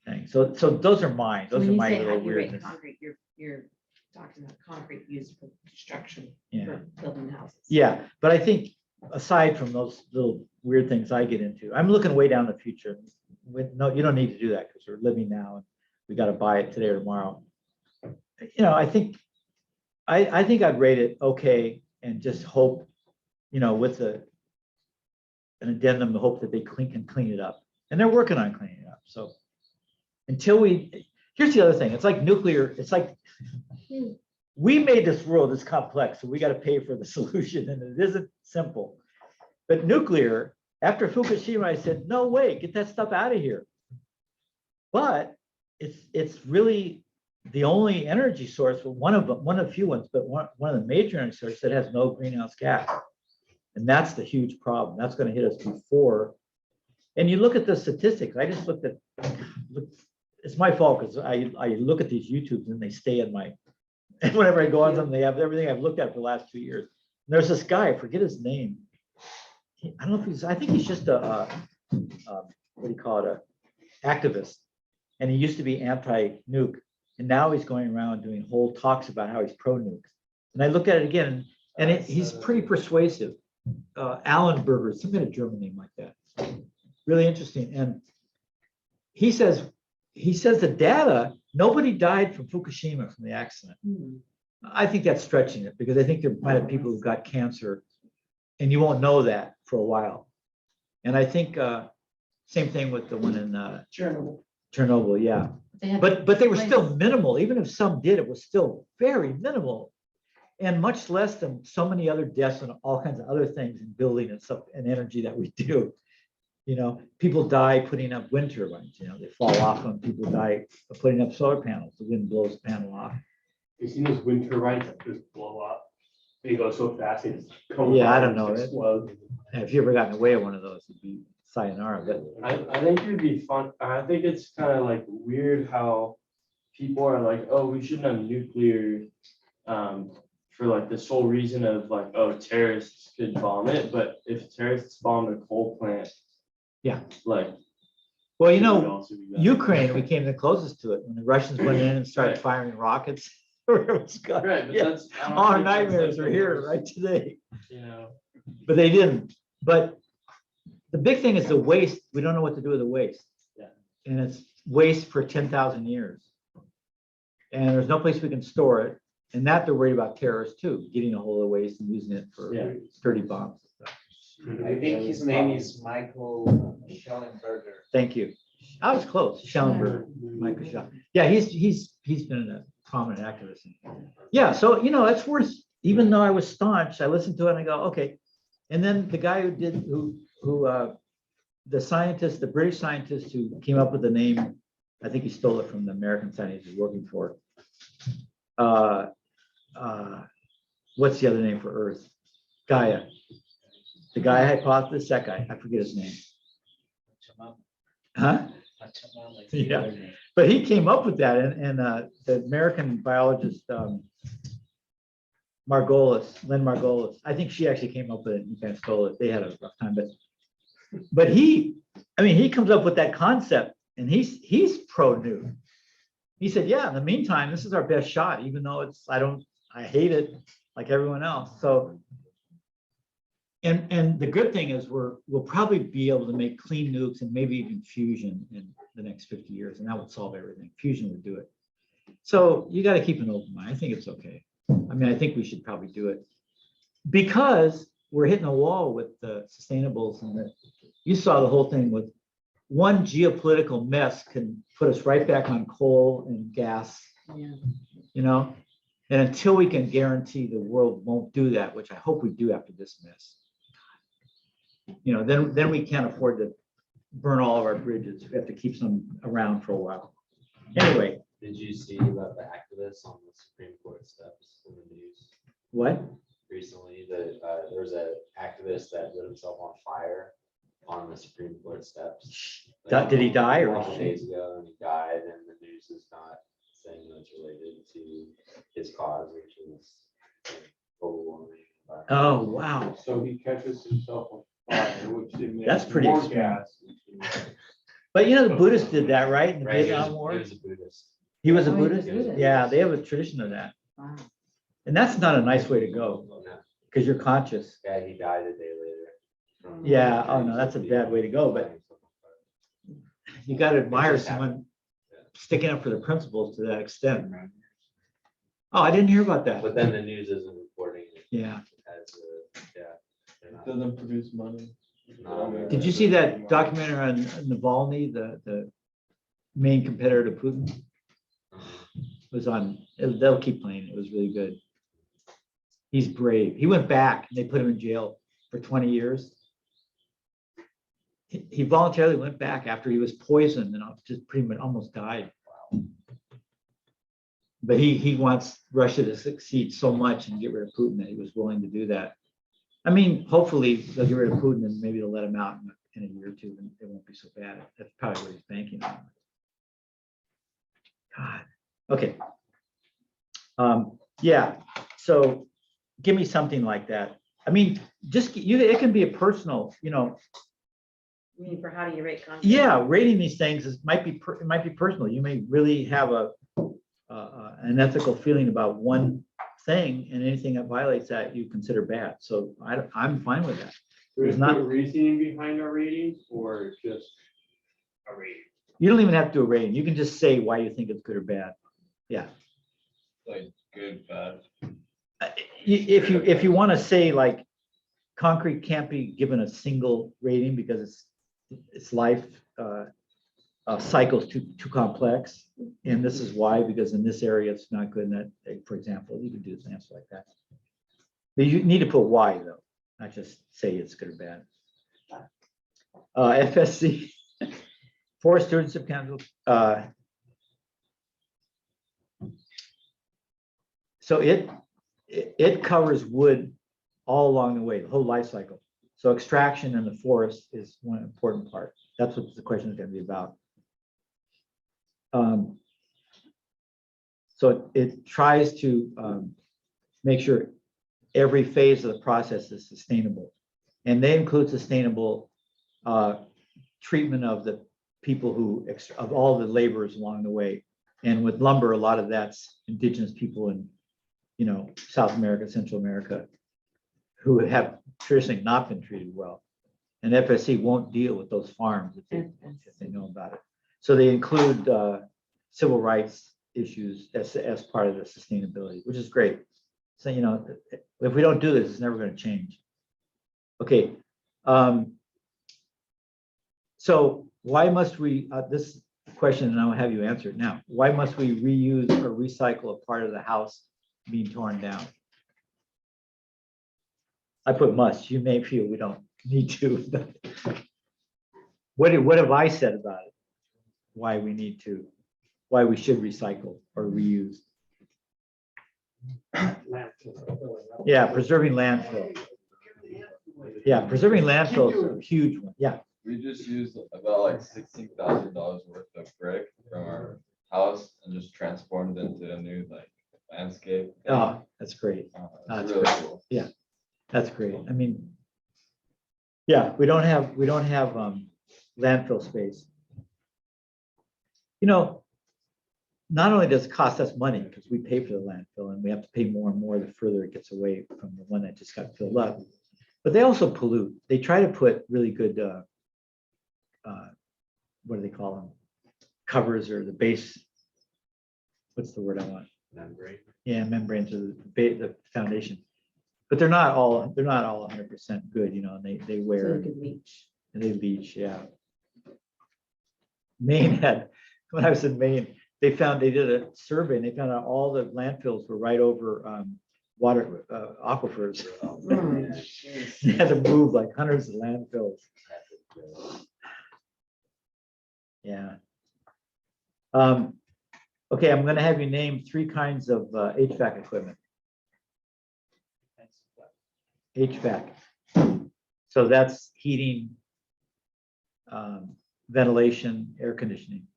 [SPEAKER 1] thing. So those are mine.
[SPEAKER 3] So
[SPEAKER 1] Those
[SPEAKER 3] when
[SPEAKER 1] are
[SPEAKER 3] you
[SPEAKER 1] my
[SPEAKER 3] say how
[SPEAKER 1] little
[SPEAKER 3] you rate
[SPEAKER 1] weirdness.
[SPEAKER 3] concrete, you're talking about concrete used for construction,
[SPEAKER 1] Yeah.
[SPEAKER 3] for building houses.
[SPEAKER 1] Yeah, but I think aside from those little weird things I get into, I'm looking way down the future. No, you don't need to do that because we're living now and we got to buy it today or tomorrow. I think I'd rate it okay and just hope, with an addendum, the hope that they can clean it up. And they're working on cleaning it up. So here's the other thing. It's like nuclear. It's like we made this world this complex, so we got to pay for the solution, and it isn't simple. But nuclear, after Fukushima, I said, no way, get that stuff out of here. But it's really the only energy source, one of the few ones, but one of the major energy sources that has no greenhouse gas. And that's the huge problem. That's going to hit us before. And you look at the statistics. I just looked, it's my fault because I look at these YouTubes and they stay in my, and whenever I go on them, they have everything I've looked at for the last 2 years. And there's this guy, I forget his name. I don't know if I think he's just what do you call it, a activist. And he used to be anti-nuke. And now he's going around doing whole talks about how he's pro-nuke. And I look at it again, and he's pretty persuasive. Alan Berger, some kind of German name like that. Really interesting. And he says the data, nobody died from Fukushima from the accident. I think that's stretching it because I think there might have people who've got cancer and you won't know that for a while. And I think same thing with the one in Chernobyl, yeah. But they were still minimal. Even if some did, it was still very minimal. And much less than so many other deaths and all kinds of other things in building and stuff and energy that we do. People die putting up wind turbines, they fall off them. People die putting up solar panels. The wind blows the panel off.
[SPEAKER 4] You seen those wind turbines that just blow up? They go so fast, they just come.
[SPEAKER 1] Yeah, I don't know.
[SPEAKER 4] Explode.
[SPEAKER 1] If you ever gotten away with one of those, it'd be sayonara. But
[SPEAKER 2] I think it'd be fun. I think it's kind of like weird how people are like, oh, we shouldn't have nuclear for like the sole reason of like, oh, terrorists could bomb it. But if terrorists bomb a coal plant,
[SPEAKER 1] yeah,
[SPEAKER 2] like,
[SPEAKER 1] well,
[SPEAKER 2] it would also be bad.
[SPEAKER 1] Ukraine, we came the closest to it when the Russians went in and started
[SPEAKER 2] Right.
[SPEAKER 1] firing rockets. It was good.
[SPEAKER 2] Right, but
[SPEAKER 1] Yeah.
[SPEAKER 2] that's I don't
[SPEAKER 1] All our
[SPEAKER 2] think that's,
[SPEAKER 1] nightmares
[SPEAKER 2] like,
[SPEAKER 1] are
[SPEAKER 2] the
[SPEAKER 1] here
[SPEAKER 2] worst,
[SPEAKER 1] right today,
[SPEAKER 2] You
[SPEAKER 1] but they didn't. But the big thing is the waste. We don't know what to do with the waste.
[SPEAKER 2] Yeah.
[SPEAKER 1] And it's waste for 10,000 years. And there's no place we can store it. And that they're worried about terrorists too, getting a hold of the waste and using it for
[SPEAKER 2] Yeah.
[SPEAKER 1] dirty bombs and stuff.
[SPEAKER 7] I think his name is Michael Schellenberger.
[SPEAKER 1] Thank you. I was close. Schellenberg, Michael Schell. Yeah, he's been a prominent activist. Yeah, so it's worth, even though I was staunch, I listened to it and I go, okay. And then the guy the British scientist who came up with the name, I think he stole it from the American scientist he's working for. What's the other name for Earth? Gaia. The Gaia hypothesis, that guy, I forget his name. Huh? Yeah. But he came up with that, and the American biologist Lynn Margolis. I think she actually came up with it. You guys stole it. They had a rough time, but he comes up with that concept, and he's pro nuke. He said, yeah, in the meantime, this is our best shot, even though I hate it like everyone else. So, and the good thing is we'll probably be able to make clean nukes and maybe even fusion in the next 50 years, and that would solve everything. Fusion would do it. So you got to keep an open mind. I think it's okay. I mean, I think we should probably do it because we're hitting a wall with the sustainables, and you saw the whole thing with one geopolitical mess can put us right back on coal and gas,
[SPEAKER 3] Yeah.
[SPEAKER 1] you know? And until we can guarantee the world won't do that, which I hope we do after this mess, you know, then we can't afford to burn all of our bridges. We have to keep some around for a while. Anyway,
[SPEAKER 8] Did you see about the activists on the Supreme Court steps in the news
[SPEAKER 1] what?
[SPEAKER 8] recently? That there was an activist that lit himself on fire on the Supreme Court steps.
[SPEAKER 1] Did he die
[SPEAKER 8] A
[SPEAKER 1] or?
[SPEAKER 8] couple days ago, and he died, and the news is not saying that it's related to his cause, which is global warming.
[SPEAKER 1] Oh, wow.
[SPEAKER 2] So he catches himself on fire, which emits
[SPEAKER 1] That's pretty
[SPEAKER 2] more
[SPEAKER 1] extreme.
[SPEAKER 2] gas.
[SPEAKER 1] But you know, the Buddhists did that, right? In the
[SPEAKER 8] Right,
[SPEAKER 1] Vietnam
[SPEAKER 8] he
[SPEAKER 1] War.
[SPEAKER 8] was a Buddhist.
[SPEAKER 1] He was a
[SPEAKER 3] Oh, he was
[SPEAKER 1] Buddhist?
[SPEAKER 3] Buddhist.
[SPEAKER 1] Yeah, they have a tradition of that.
[SPEAKER 3] Wow.
[SPEAKER 1] And that's not a nice way to go
[SPEAKER 8] No,
[SPEAKER 1] because you're conscious.
[SPEAKER 8] yeah, he died a day later. from
[SPEAKER 1] Yeah, oh, no,
[SPEAKER 8] injuries
[SPEAKER 1] that's a
[SPEAKER 8] of
[SPEAKER 1] bad way to go, but you got to admire someone sticking up for the principles to that extent. Oh, I didn't hear about that.
[SPEAKER 8] But then the news isn't reporting it
[SPEAKER 1] Yeah.
[SPEAKER 8] as yeah. they're not-
[SPEAKER 2] Doesn't produce money.
[SPEAKER 8] No.
[SPEAKER 1] Did you see that documentary on Navalny, the main competitor to Putin? It was on, they'll keep playing. It was really good. He's brave. He went back and they put him in jail for 20 years. He voluntarily went back after he was poisoned and just pretty much almost died. But he wants Russia to succeed so much and get rid of Putin that he was willing to do that. I mean, hopefully they'll get rid of Putin and maybe they'll let him out in a year or two and it won't be so bad. That's probably what he's banking on. God, okay. Yeah, so give me something like that. I mean, just it can be a personal, you know.
[SPEAKER 3] I mean, for how do you rate content?
[SPEAKER 1] Yeah, rating these things it might be personal. You may really have an ethical feeling about one thing, and anything that violates that you consider bad. So I'm fine with that.
[SPEAKER 2] There's
[SPEAKER 1] not-
[SPEAKER 2] no reasoning behind our ratings or just
[SPEAKER 4] A rating.
[SPEAKER 1] You don't even have to do a rating. You can just say why you think it's good or bad. Yeah.
[SPEAKER 5] Like good, bad.
[SPEAKER 1] If you want to say like concrete can't be given a single rating because its life cycle's too complex, and this is why, because in this area it's not good. And that, for example, you could do an answer like that. But you need to put why though, not just say it's good or bad. FSC, Forest Stewardship Council. So it covers wood all along the way, the whole life cycle. So extraction in the forest is one important part. That's what the question is going to be about. So it tries to make sure every phase of the process is sustainable. And they include sustainable treatment of the people of all the laborers along the way. And with lumber, a lot of that's indigenous people in, you know, South America, Central America, who have traditionally not been treated well. And FSC won't deal with those farms if they know about it. So they include civil rights issues as part of the sustainability, which is great. So, you know, if we don't do this, it's never going to change. Okay. So why must we, this question, and I'll have you answer it now. Why must we reuse or recycle a part of the house being torn down? I put must. You may feel we don't need to. What have I said about it? Why we need to, why we should recycle or reuse? Yeah, preserving landfill. Yeah, preserving landfill is a huge one. Yeah.
[SPEAKER 5] We just used about like $16,000 worth of brick from our house and just transformed it into a new like landscape.
[SPEAKER 1] Oh, that's great.
[SPEAKER 5] It's
[SPEAKER 1] that's
[SPEAKER 5] really
[SPEAKER 1] great.
[SPEAKER 5] cool.
[SPEAKER 1] That's great. I mean, yeah, we don't have landfill space. You know, not only does it cost us money because we pay for the landfill and we have to pay more and more the further it gets away from the one that just got filled up, but they also pollute. They try to put really good, what do they call them? Covers or the base. What's the word I want?
[SPEAKER 8] Membrane.
[SPEAKER 1] Yeah, membranes or the foundation. But they're not all 100% good, you know, and they
[SPEAKER 3] So
[SPEAKER 1] wear
[SPEAKER 3] you could reach.
[SPEAKER 1] and they leach, yeah. Maine had, when I was in Maine, they did a survey and they found out all the landfills were right over water aquifers. They had to move like hundreds of landfills. Yeah. Okay, I'm gonna have you name 3 kinds of HVAC equipment. HVAC. So that's heating, ventilation, air conditioning.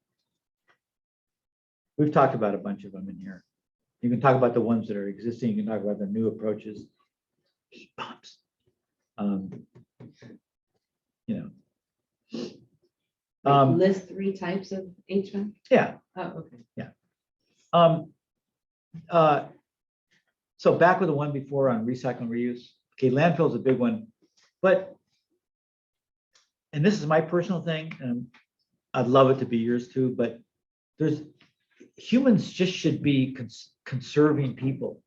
[SPEAKER 1] We've talked about a bunch of them in here. You can talk about the ones that are existing. You can talk about the new approaches. Heat pumps. You know.
[SPEAKER 3] List 3 types of HVAC?
[SPEAKER 1] Yeah.
[SPEAKER 3] Oh, okay.
[SPEAKER 1] So back with the one before on recycle and reuse. Okay, landfill is a big one, but, and this is my personal thing, and I'd love it to be yours too, but humans just should be conserving people.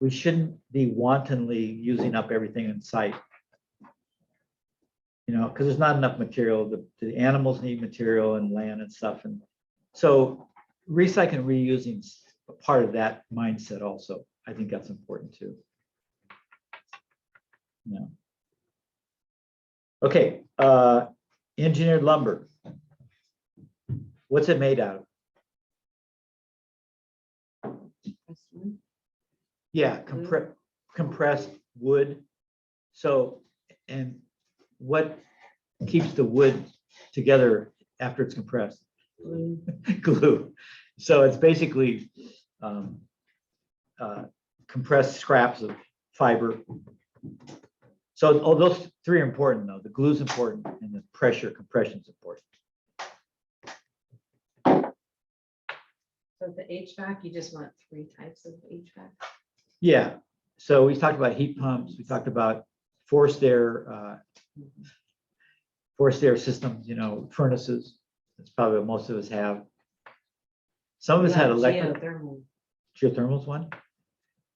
[SPEAKER 1] We shouldn't be wantonly using up everything in sight. You know, because there's not enough material. The animals need material and land and stuff. And so recycling and reusing is a part of that mindset also. I think that's important too. No. Okay, engineered lumber. What's it made out of?
[SPEAKER 3] First one.
[SPEAKER 1] Yeah, compressed wood. So, and what keeps the wood together after it's compressed?
[SPEAKER 3] Glue.
[SPEAKER 1] Glue. So it's basically compressed scraps of fiber. So all those 3 are important though. The glue is important and the compression is important.
[SPEAKER 3] So the HVAC, you just want 3 types of HVAC?
[SPEAKER 1] Yeah. So we talked about heat pumps. We talked about forced air systems, you know, furnaces. That's probably what most of us have. Some of us had electric.
[SPEAKER 3] Geothermal.
[SPEAKER 1] Geothermal's one.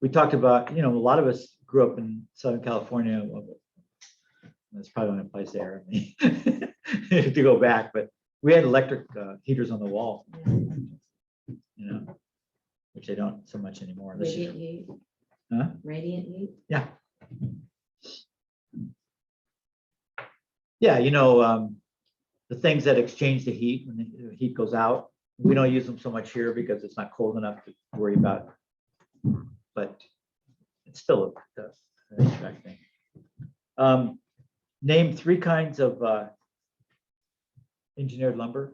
[SPEAKER 1] We talked about, you know, a lot of us grew up in Southern California. Well, that's probably only applies there. I mean, to go back, but we had electric heaters on the wall, you know, which they don't so much anymore. This is-
[SPEAKER 3] Radiant heat.
[SPEAKER 1] Huh?
[SPEAKER 3] Radiant heat.
[SPEAKER 1] Yeah. Yeah, you know, the things that exchange the heat when the heat goes out, we don't use them so much here because it's not cold enough to worry about. But it's still an HVAC thing. Name 3 kinds of engineered lumber.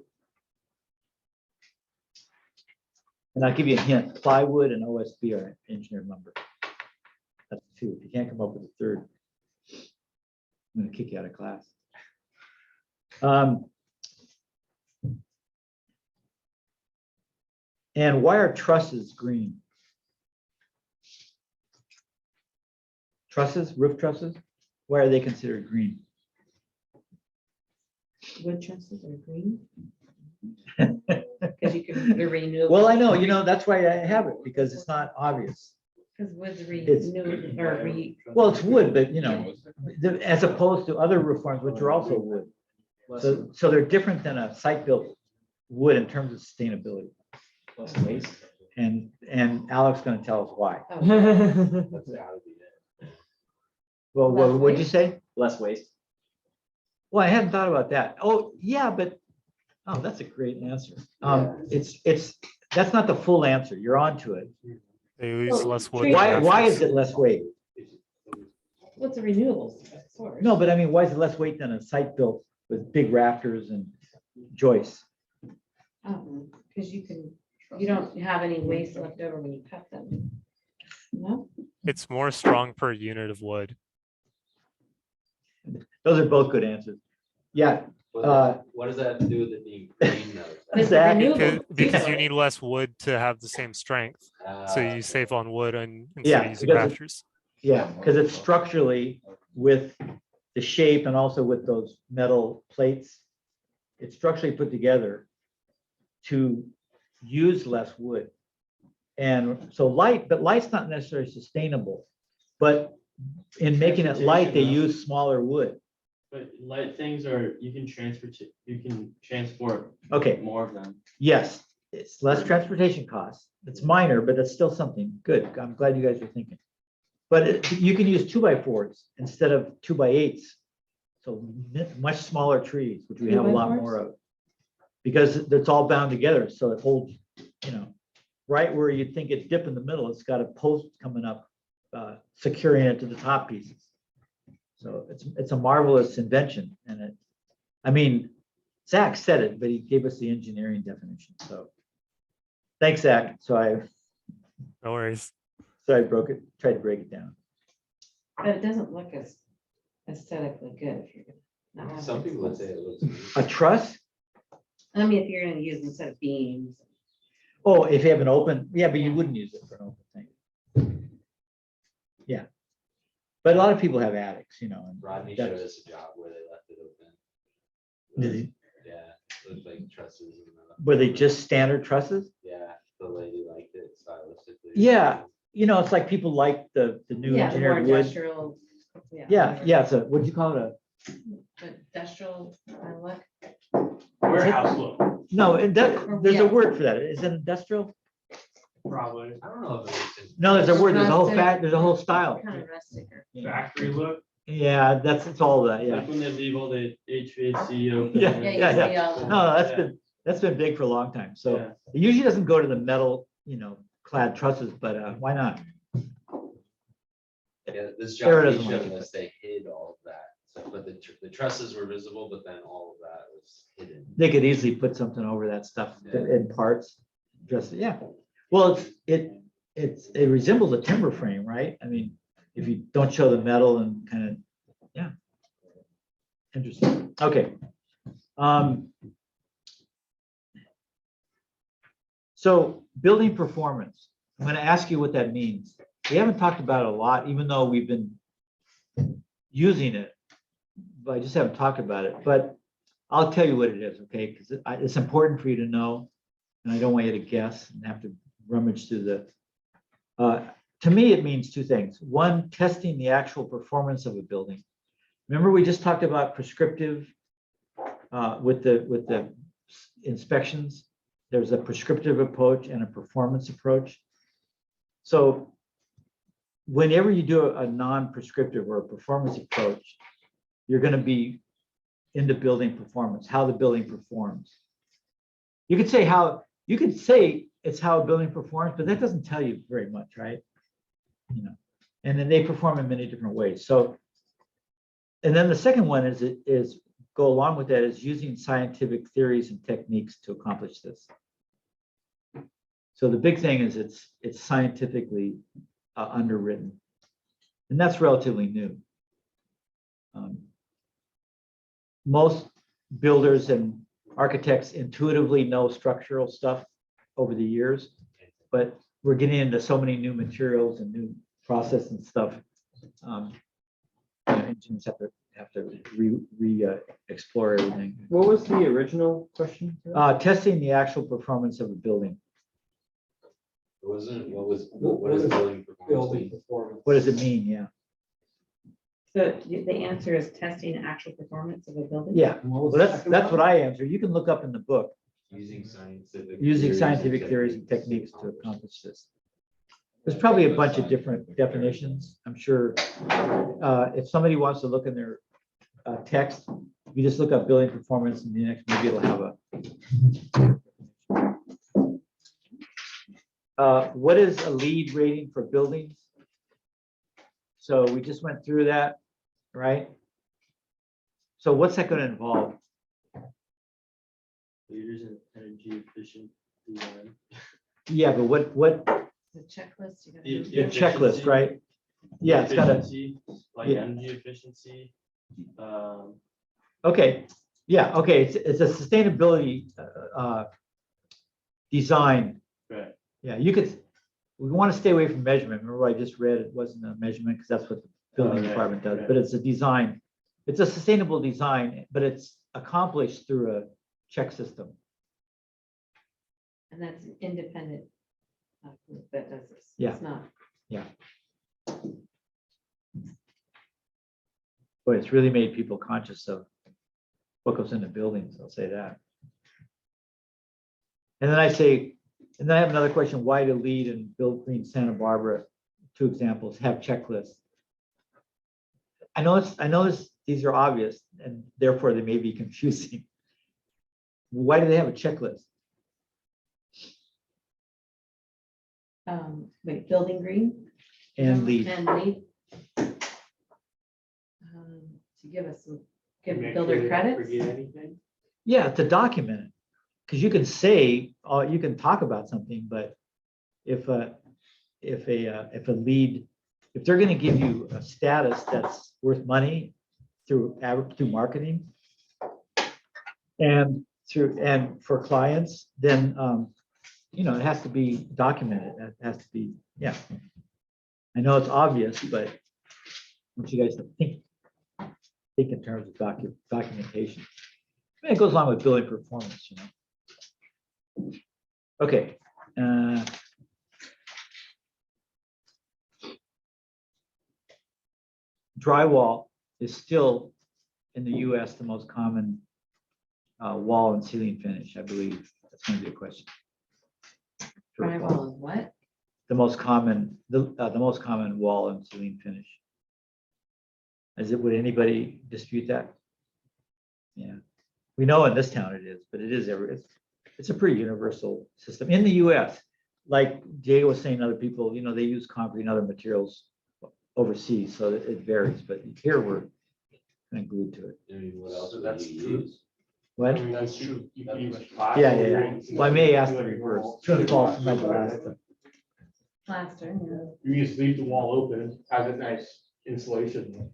[SPEAKER 1] And I'll give you a hint, plywood and OSB are engineered lumber. That's 2. If you can't come up with a 3rd, I'm gonna kick you out of class. And why are trusses green? Trusses, roof trusses, why are they considered green?
[SPEAKER 3] Wood trusses are green. Because you can, they're renewable.
[SPEAKER 1] Well, I know, you know, that's why I have it, because it's not obvious.
[SPEAKER 3] Because wood's
[SPEAKER 1] It's-
[SPEAKER 3] renewable or
[SPEAKER 1] Well, it's wood, but you know, as opposed to other roof forms, which are also wood. So they're different than a site-built wood in terms of sustainability.
[SPEAKER 7] Less waste.
[SPEAKER 1] And Alec's gonna tell us why.
[SPEAKER 3] Oh,
[SPEAKER 8] That's gotta be it.
[SPEAKER 1] Well,
[SPEAKER 3] Less
[SPEAKER 1] what'd you
[SPEAKER 3] waste?
[SPEAKER 1] say?
[SPEAKER 7] Less waste.
[SPEAKER 1] Well, I hadn't thought about that. Oh, yeah, but, oh, that's a great answer. That's not the full answer. You're onto it.
[SPEAKER 9] They use
[SPEAKER 3] Well,
[SPEAKER 9] less wood.
[SPEAKER 3] tree-
[SPEAKER 9] than
[SPEAKER 1] Why
[SPEAKER 9] ashes.
[SPEAKER 1] is it less weight?
[SPEAKER 3] What's a renewable source?
[SPEAKER 1] No, but I mean, why is it less weight than a site built with big rafters and joists?
[SPEAKER 3] Because you can You don't have any waste left over when you cut them. No?
[SPEAKER 9] It's more strong per unit of wood.
[SPEAKER 1] Those are both good answers. Yeah,
[SPEAKER 8] What does that have to do with it being green though?
[SPEAKER 3] It's
[SPEAKER 1] Zach,
[SPEAKER 3] renewable.
[SPEAKER 9] Because you need less wood to have the same strength. So you save on wood and instead
[SPEAKER 1] Yeah,
[SPEAKER 9] of using
[SPEAKER 1] because it-
[SPEAKER 9] rafters.
[SPEAKER 1] yeah, because it's structurally with the shape and also with those metal plates. It's structurally put together to use less wood. And so light, but light's not necessarily sustainable. But in making it light, they use smaller wood.
[SPEAKER 2] But light things are, you can transport
[SPEAKER 1] Okay,
[SPEAKER 2] more of them.
[SPEAKER 1] yes, it's less transportation costs. It's minor, but it's still something good. I'm glad you guys are thinking. But you can use 2x4s instead of 2x8s. So much smaller trees, which we have a lot
[SPEAKER 3] 2x4s?
[SPEAKER 1] more of. Because it's all bound together, so it holds, right where you'd think it'd dip in the middle, it's got a post coming up, securing it to the top pieces. So it's a marvelous invention, and Zach said it, but he gave us the engineering definition, so. Thanks, Zach.
[SPEAKER 9] No worries.
[SPEAKER 1] So I tried to break it down.
[SPEAKER 3] But it doesn't look as aesthetically good if you're gonna. not have
[SPEAKER 8] Some
[SPEAKER 3] it.
[SPEAKER 8] people would say it looks. good.
[SPEAKER 1] A truss?
[SPEAKER 3] I mean, if you're gonna use instead of beams.
[SPEAKER 1] Oh, if you have an open, yeah, but you wouldn't use it for an open thing. Yeah. But a lot of people have attics, and
[SPEAKER 8] Rodney
[SPEAKER 1] that's-
[SPEAKER 8] showed us a job where they left it open.
[SPEAKER 1] Did he?
[SPEAKER 8] Yeah, it looked like trusses and
[SPEAKER 1] Were they just standard trusses?
[SPEAKER 8] yeah, the lady liked it stylistically.
[SPEAKER 1] Yeah. It's like people like the new
[SPEAKER 3] Yeah, the more
[SPEAKER 1] engineered wood.
[SPEAKER 3] industrial.
[SPEAKER 1] Yeah, it's what'd you call it?
[SPEAKER 3] Industrial look.
[SPEAKER 4] Warehouse look,
[SPEAKER 1] No, and there's
[SPEAKER 3] Yeah.
[SPEAKER 1] a word for that. Is it industrial?
[SPEAKER 4] probably.
[SPEAKER 8] I don't know if it was.
[SPEAKER 1] No, there's a word,
[SPEAKER 3] Rustic.
[SPEAKER 1] there's a whole style.
[SPEAKER 3] Kind of rustic. Or-
[SPEAKER 4] Factory look.
[SPEAKER 1] Yeah, it's all that, yeah.
[SPEAKER 2] Like when they leave all the HVAC open.
[SPEAKER 1] Yeah,
[SPEAKER 2] and-
[SPEAKER 3] yeah, yeah.
[SPEAKER 1] No,
[SPEAKER 2] Yeah.
[SPEAKER 1] that's been big for a long time. So
[SPEAKER 2] Yeah.
[SPEAKER 1] it usually doesn't go to the metal, clad trusses, but why not?
[SPEAKER 8] Yeah, this
[SPEAKER 1] Sarah
[SPEAKER 8] job he
[SPEAKER 1] doesn't like
[SPEAKER 8] showed
[SPEAKER 1] it.
[SPEAKER 8] us, they hid all of that. So, but the trusses were visible, but then all of that was hidden.
[SPEAKER 1] They could easily put something over that stuff in parts. Just, yeah. Well, it resembles a timber frame, right? I mean, if you don't show the metal and kind of, yeah. Interesting. Okay. So building performance, I'm going to ask you what that means. We haven't talked about it a lot, even though we've been using it, but I just haven't talked about it. But I'll tell you what it is, okay? Because it's important for you to know, and I don't want you to guess and have to rummage through the. To me, it means two things. One, testing the actual performance of a building. Remember, we just talked about prescriptive with the inspections. There's a prescriptive approach and a performance approach. So whenever you do a non-prescriptive or a performance approach, you're going to be into building performance, how the building performs. You could say it's how a building performs, but that doesn't tell you very much, right? And then they perform in many different ways. So, and then the second one is go along with that is using scientific theories and techniques to accomplish this. So the big thing is it's scientifically underwritten, and that's relatively new. Most builders and architects intuitively know structural stuff over the years, but we're getting into so many new materials and new process and stuff. Engineers have to explore everything.
[SPEAKER 2] What was the original question?
[SPEAKER 1] Testing the actual performance of a building.
[SPEAKER 8] It wasn't, what is building performance?
[SPEAKER 7] Building
[SPEAKER 8] mean?
[SPEAKER 7] performance.
[SPEAKER 1] What does it mean? Yeah.
[SPEAKER 3] So the answer is testing actual performance of a building?
[SPEAKER 1] Yeah.
[SPEAKER 7] And what was
[SPEAKER 1] Well,
[SPEAKER 7] the
[SPEAKER 1] that's
[SPEAKER 7] second
[SPEAKER 1] that's
[SPEAKER 7] one?
[SPEAKER 1] what I answer. You can look up in the book
[SPEAKER 8] Using scientific.
[SPEAKER 1] using scientific theories and techniques to accomplish this. There's probably a bunch of different definitions. I'm sure if somebody wants to look in their text, you just look up building performance and the next maybe it'll have what is a lead rating for buildings? So we just went through that, right? So what's that going to involve?
[SPEAKER 2] Leaders in energy efficient. design.
[SPEAKER 1] Yeah, but what,
[SPEAKER 3] The checklist, you gotta.
[SPEAKER 2] The-
[SPEAKER 3] go
[SPEAKER 1] your
[SPEAKER 3] through.
[SPEAKER 1] checklist, right? Yeah, it's got a,
[SPEAKER 2] Efficiency, like
[SPEAKER 1] yeah.
[SPEAKER 2] energy efficiency.
[SPEAKER 1] okay, yeah, okay, it's a sustainability, design.
[SPEAKER 2] Right.
[SPEAKER 1] Yeah, you could, we want to stay away from measurement. Remember I just read it wasn't a measurement because that's what the building
[SPEAKER 2] right,
[SPEAKER 1] department does,
[SPEAKER 2] right.
[SPEAKER 1] but it's a design. It's a sustainable design, but it's accomplished through a check system.
[SPEAKER 3] And that's an independent group that does this.
[SPEAKER 1] Yeah.
[SPEAKER 3] It's not.
[SPEAKER 1] But it's really made people conscious of what goes into buildings, I'll say that. And then I have another question, why do Lead and Build Green Santa Barbara, two examples, have checklists? I know these are obvious and therefore they may be confusing. Why do they have a checklist?
[SPEAKER 3] Wait, building green?
[SPEAKER 1] And Lead,
[SPEAKER 3] And lead. To give us, give
[SPEAKER 4] Make
[SPEAKER 3] builder
[SPEAKER 4] sure they don't
[SPEAKER 3] credits.
[SPEAKER 4] Forget anything.
[SPEAKER 1] yeah, to document it. Because you can say, you can talk about something, but if a lead, if they're gonna give you a status that's worth money through marketing and for clients, then, it has to be documented. It has to be, yeah. I know it's obvious, but I want you guys to think in terms of documentation. And it goes along with building performance, Okay. Drywall is still in the US the most common wall and ceiling finish, I believe. That's going to be a question.
[SPEAKER 3] Drywall is what?
[SPEAKER 1] The most common wall and ceiling finish. Would anybody dispute that? Yeah, we know in this town it is, but it is it's a pretty universal system in the US. Like Diego was saying, other people, they use concrete and other materials overseas, so it varies, but here we're kind of glued to it.
[SPEAKER 8] I mean, what else
[SPEAKER 2] So
[SPEAKER 8] would
[SPEAKER 2] that's
[SPEAKER 8] you
[SPEAKER 2] true.
[SPEAKER 8] use?
[SPEAKER 1] What?
[SPEAKER 4] That's true. You can use
[SPEAKER 1] Yeah, yeah, yeah. Well, I may ask the reverse. True, false, my last.
[SPEAKER 3] Plaster, yeah.
[SPEAKER 4] You just leave the wall open, have a nice insulation.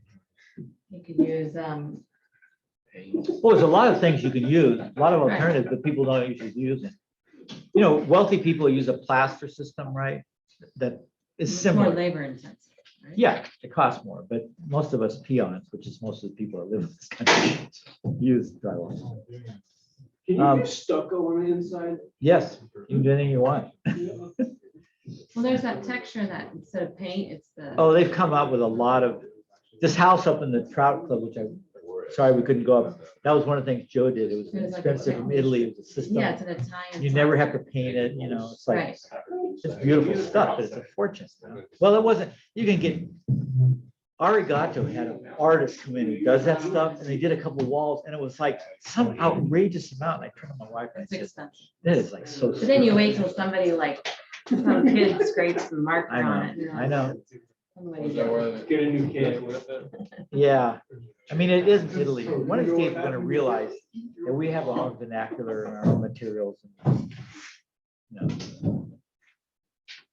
[SPEAKER 3] You could use,
[SPEAKER 1] Well, there's a lot of things you can use, a lot of alternatives, but people don't usually use it. Wealthy people use a plaster system, right? That is
[SPEAKER 3] it's more
[SPEAKER 1] similar.
[SPEAKER 3] labor intensive, right?
[SPEAKER 1] Yeah, it costs more, but most of us peons, which is most of the people that live in this country, use drywall.
[SPEAKER 7] Can you do stucco on the inside?
[SPEAKER 1] Yes, you can do anything you want.
[SPEAKER 3] Well, there's that texture that instead of paint, it's the.
[SPEAKER 1] Oh, they've come up with a lot of, this house up in the Trout Club, which sorry, we couldn't go up. That was one of the things Joe did. It was
[SPEAKER 3] It was like a
[SPEAKER 1] expensive from Italy. It was a system.
[SPEAKER 3] Yeah, it's an Italian.
[SPEAKER 1] You never have to
[SPEAKER 3] plaster.
[SPEAKER 1] paint it, it's like,
[SPEAKER 3] Right.
[SPEAKER 1] it's beautiful stuff, but it's a fortune. Well, it wasn't, you can get, Arigato had an artist come in who does that stuff, and they did a couple walls, and it was like some outrageous amount. And I turned to my wife and I
[SPEAKER 3] It's
[SPEAKER 1] said,
[SPEAKER 3] expensive.
[SPEAKER 1] that is like so.
[SPEAKER 3] But then you
[SPEAKER 1] stupid."
[SPEAKER 3] wait till somebody like, some kid scrapes the marker
[SPEAKER 1] I
[SPEAKER 3] on it.
[SPEAKER 1] know, I know.
[SPEAKER 3] Somebody
[SPEAKER 5] Is that
[SPEAKER 3] did.
[SPEAKER 5] where they
[SPEAKER 4] Get a new kid.
[SPEAKER 5] play with it?
[SPEAKER 1] Yeah, I mean, it is Italy. One of these days, we're gonna realize that we have our own vernacular and our own materials.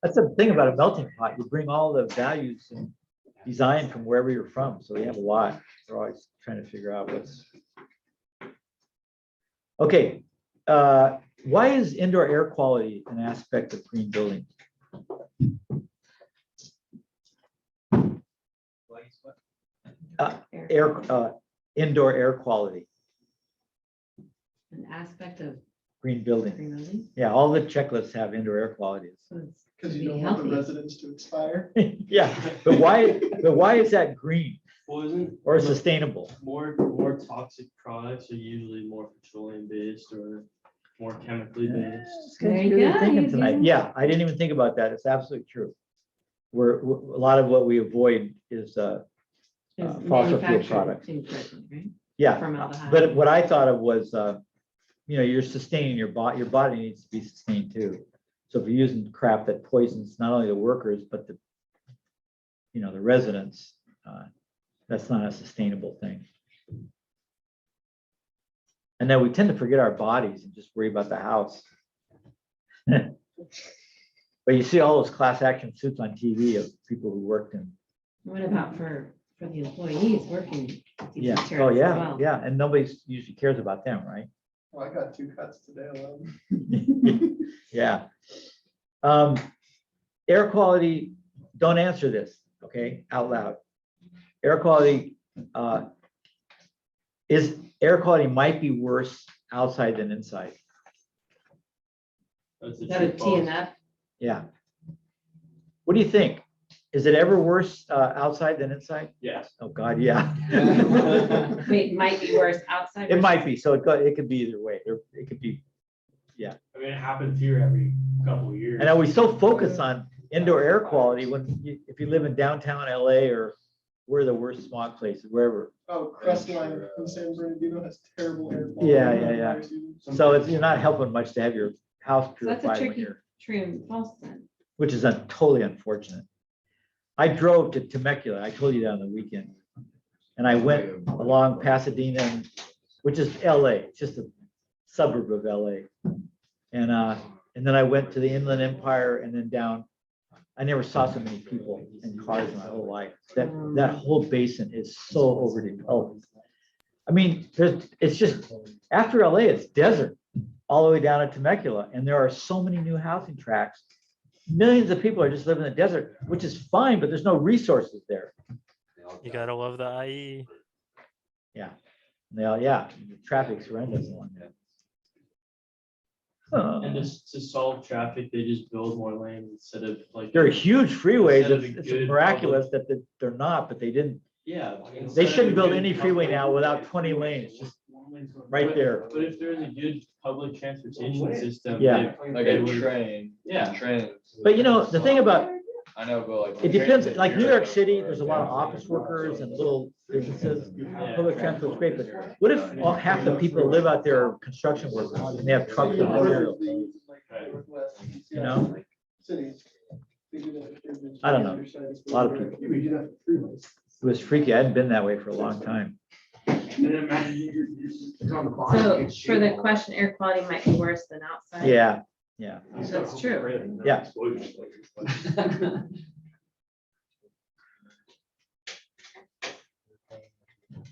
[SPEAKER 1] That's the thing about a melting pot. You bring all the values and design from wherever you're from. So we have a lot. We're always trying to figure out what's. Okay, why is indoor air quality an aspect of green building? Indoor air quality,
[SPEAKER 3] An aspect of
[SPEAKER 1] green building.
[SPEAKER 3] green building.
[SPEAKER 1] Yeah, all the checklists have indoor air quality.
[SPEAKER 3] So it's
[SPEAKER 7] Because
[SPEAKER 3] to
[SPEAKER 7] you
[SPEAKER 3] be
[SPEAKER 7] don't want the
[SPEAKER 3] healthy.
[SPEAKER 7] residents to expire.
[SPEAKER 1] Yeah, but why is that green
[SPEAKER 2] Well, isn't
[SPEAKER 1] or sustainable?
[SPEAKER 2] more toxic products are usually more petroleum based or more chemically based.
[SPEAKER 3] There you
[SPEAKER 1] Good
[SPEAKER 3] go,
[SPEAKER 1] thinking
[SPEAKER 3] you
[SPEAKER 1] tonight.
[SPEAKER 3] did.
[SPEAKER 1] Yeah, I didn't even think about that. It's absolutely true. A lot of what we avoid is
[SPEAKER 3] It's
[SPEAKER 1] fossil fuel
[SPEAKER 3] manufactured
[SPEAKER 1] products.
[SPEAKER 3] in prison, right?
[SPEAKER 1] Yeah,
[SPEAKER 3] Formaldehyde.
[SPEAKER 1] but what I thought of was, you're sustaining your body needs to be sustained too. So if you're using crap that poisons not only the workers, but the residents, that's not a sustainable thing. And then we tend to forget our bodies and just worry about the house. But you see all those class action suits on TV of people who worked in,
[SPEAKER 3] What about for the employees working? with these
[SPEAKER 1] yeah, oh,
[SPEAKER 3] materials as
[SPEAKER 1] yeah,
[SPEAKER 3] well?
[SPEAKER 1] yeah, and nobody usually cares about them, right?
[SPEAKER 10] Well, I got 2 cuts today alone.
[SPEAKER 1] Yeah. Air quality, don't answer this, okay, out loud. Air quality, air quality might be worse outside than inside.
[SPEAKER 2] That's
[SPEAKER 3] Is that a
[SPEAKER 2] true
[SPEAKER 3] T and
[SPEAKER 2] false.
[SPEAKER 3] F?
[SPEAKER 1] Yeah. What do you think? Is it ever worse outside than inside?
[SPEAKER 2] Yes.
[SPEAKER 1] Oh, God, yeah.
[SPEAKER 3] Wait, might be worse outside.
[SPEAKER 1] It might be, so it could be either way. It could be,
[SPEAKER 4] I mean, it happens here every couple of years.
[SPEAKER 1] and are we so focused on indoor air quality when if you live in downtown LA or where the worst smog places, wherever.
[SPEAKER 10] Oh, Crestline in San Bernardino has terrible air quality.
[SPEAKER 1] Yeah, yeah, yeah. So you're not helping much to have your house
[SPEAKER 3] So that's a
[SPEAKER 1] purified when
[SPEAKER 3] tricky,
[SPEAKER 1] you're,
[SPEAKER 3] true and false then.
[SPEAKER 1] which is totally unfortunate. I drove to Temecula. I told you that on the weekend. And I went along Pasadena, which is LA, it's just a suburb of LA. And then I went to the Inland Empire and then down. I never saw so many people and cars in my whole life. That whole basin is so overdeveloped. I mean, it's just, after LA, it's desert all the way down to Temecula. And there are so many new housing tracts. Millions of people are just living in the desert, which is fine, but there's no resources there.
[SPEAKER 6] You gotta love the IE.
[SPEAKER 1] Yeah. Yeah, the traffic's horrendous along there.
[SPEAKER 2] And to solve traffic, they just build more lanes instead of like.
[SPEAKER 1] They're huge freeways.
[SPEAKER 2] Instead of a
[SPEAKER 1] It's
[SPEAKER 2] good
[SPEAKER 1] miraculous that they're not, but they didn't.
[SPEAKER 2] Yeah.
[SPEAKER 1] They
[SPEAKER 2] instead of
[SPEAKER 1] shouldn't
[SPEAKER 2] a
[SPEAKER 1] build
[SPEAKER 2] good
[SPEAKER 1] any freeway
[SPEAKER 2] public-
[SPEAKER 1] now without 20 lanes, just right
[SPEAKER 2] But-
[SPEAKER 1] there.
[SPEAKER 2] But if there's a good public transportation system.
[SPEAKER 1] Yeah.
[SPEAKER 5] Like
[SPEAKER 2] they
[SPEAKER 5] a
[SPEAKER 2] would-
[SPEAKER 5] train.
[SPEAKER 2] Yeah.
[SPEAKER 5] Train.
[SPEAKER 1] But you know, the thing about,
[SPEAKER 5] I know, but like.
[SPEAKER 1] it depends, like New York City, there's a lot of office workers and little businesses. Public transport's great, but what if half the people who live out there are construction workers and they have trucks and materials? You know? I don't know. A lot of people. It was freaky. I hadn't been that way for a long time.
[SPEAKER 3] So for the question, air quality might be worse than outside.
[SPEAKER 1] Yeah, yeah.
[SPEAKER 3] That's true.
[SPEAKER 1] Yeah.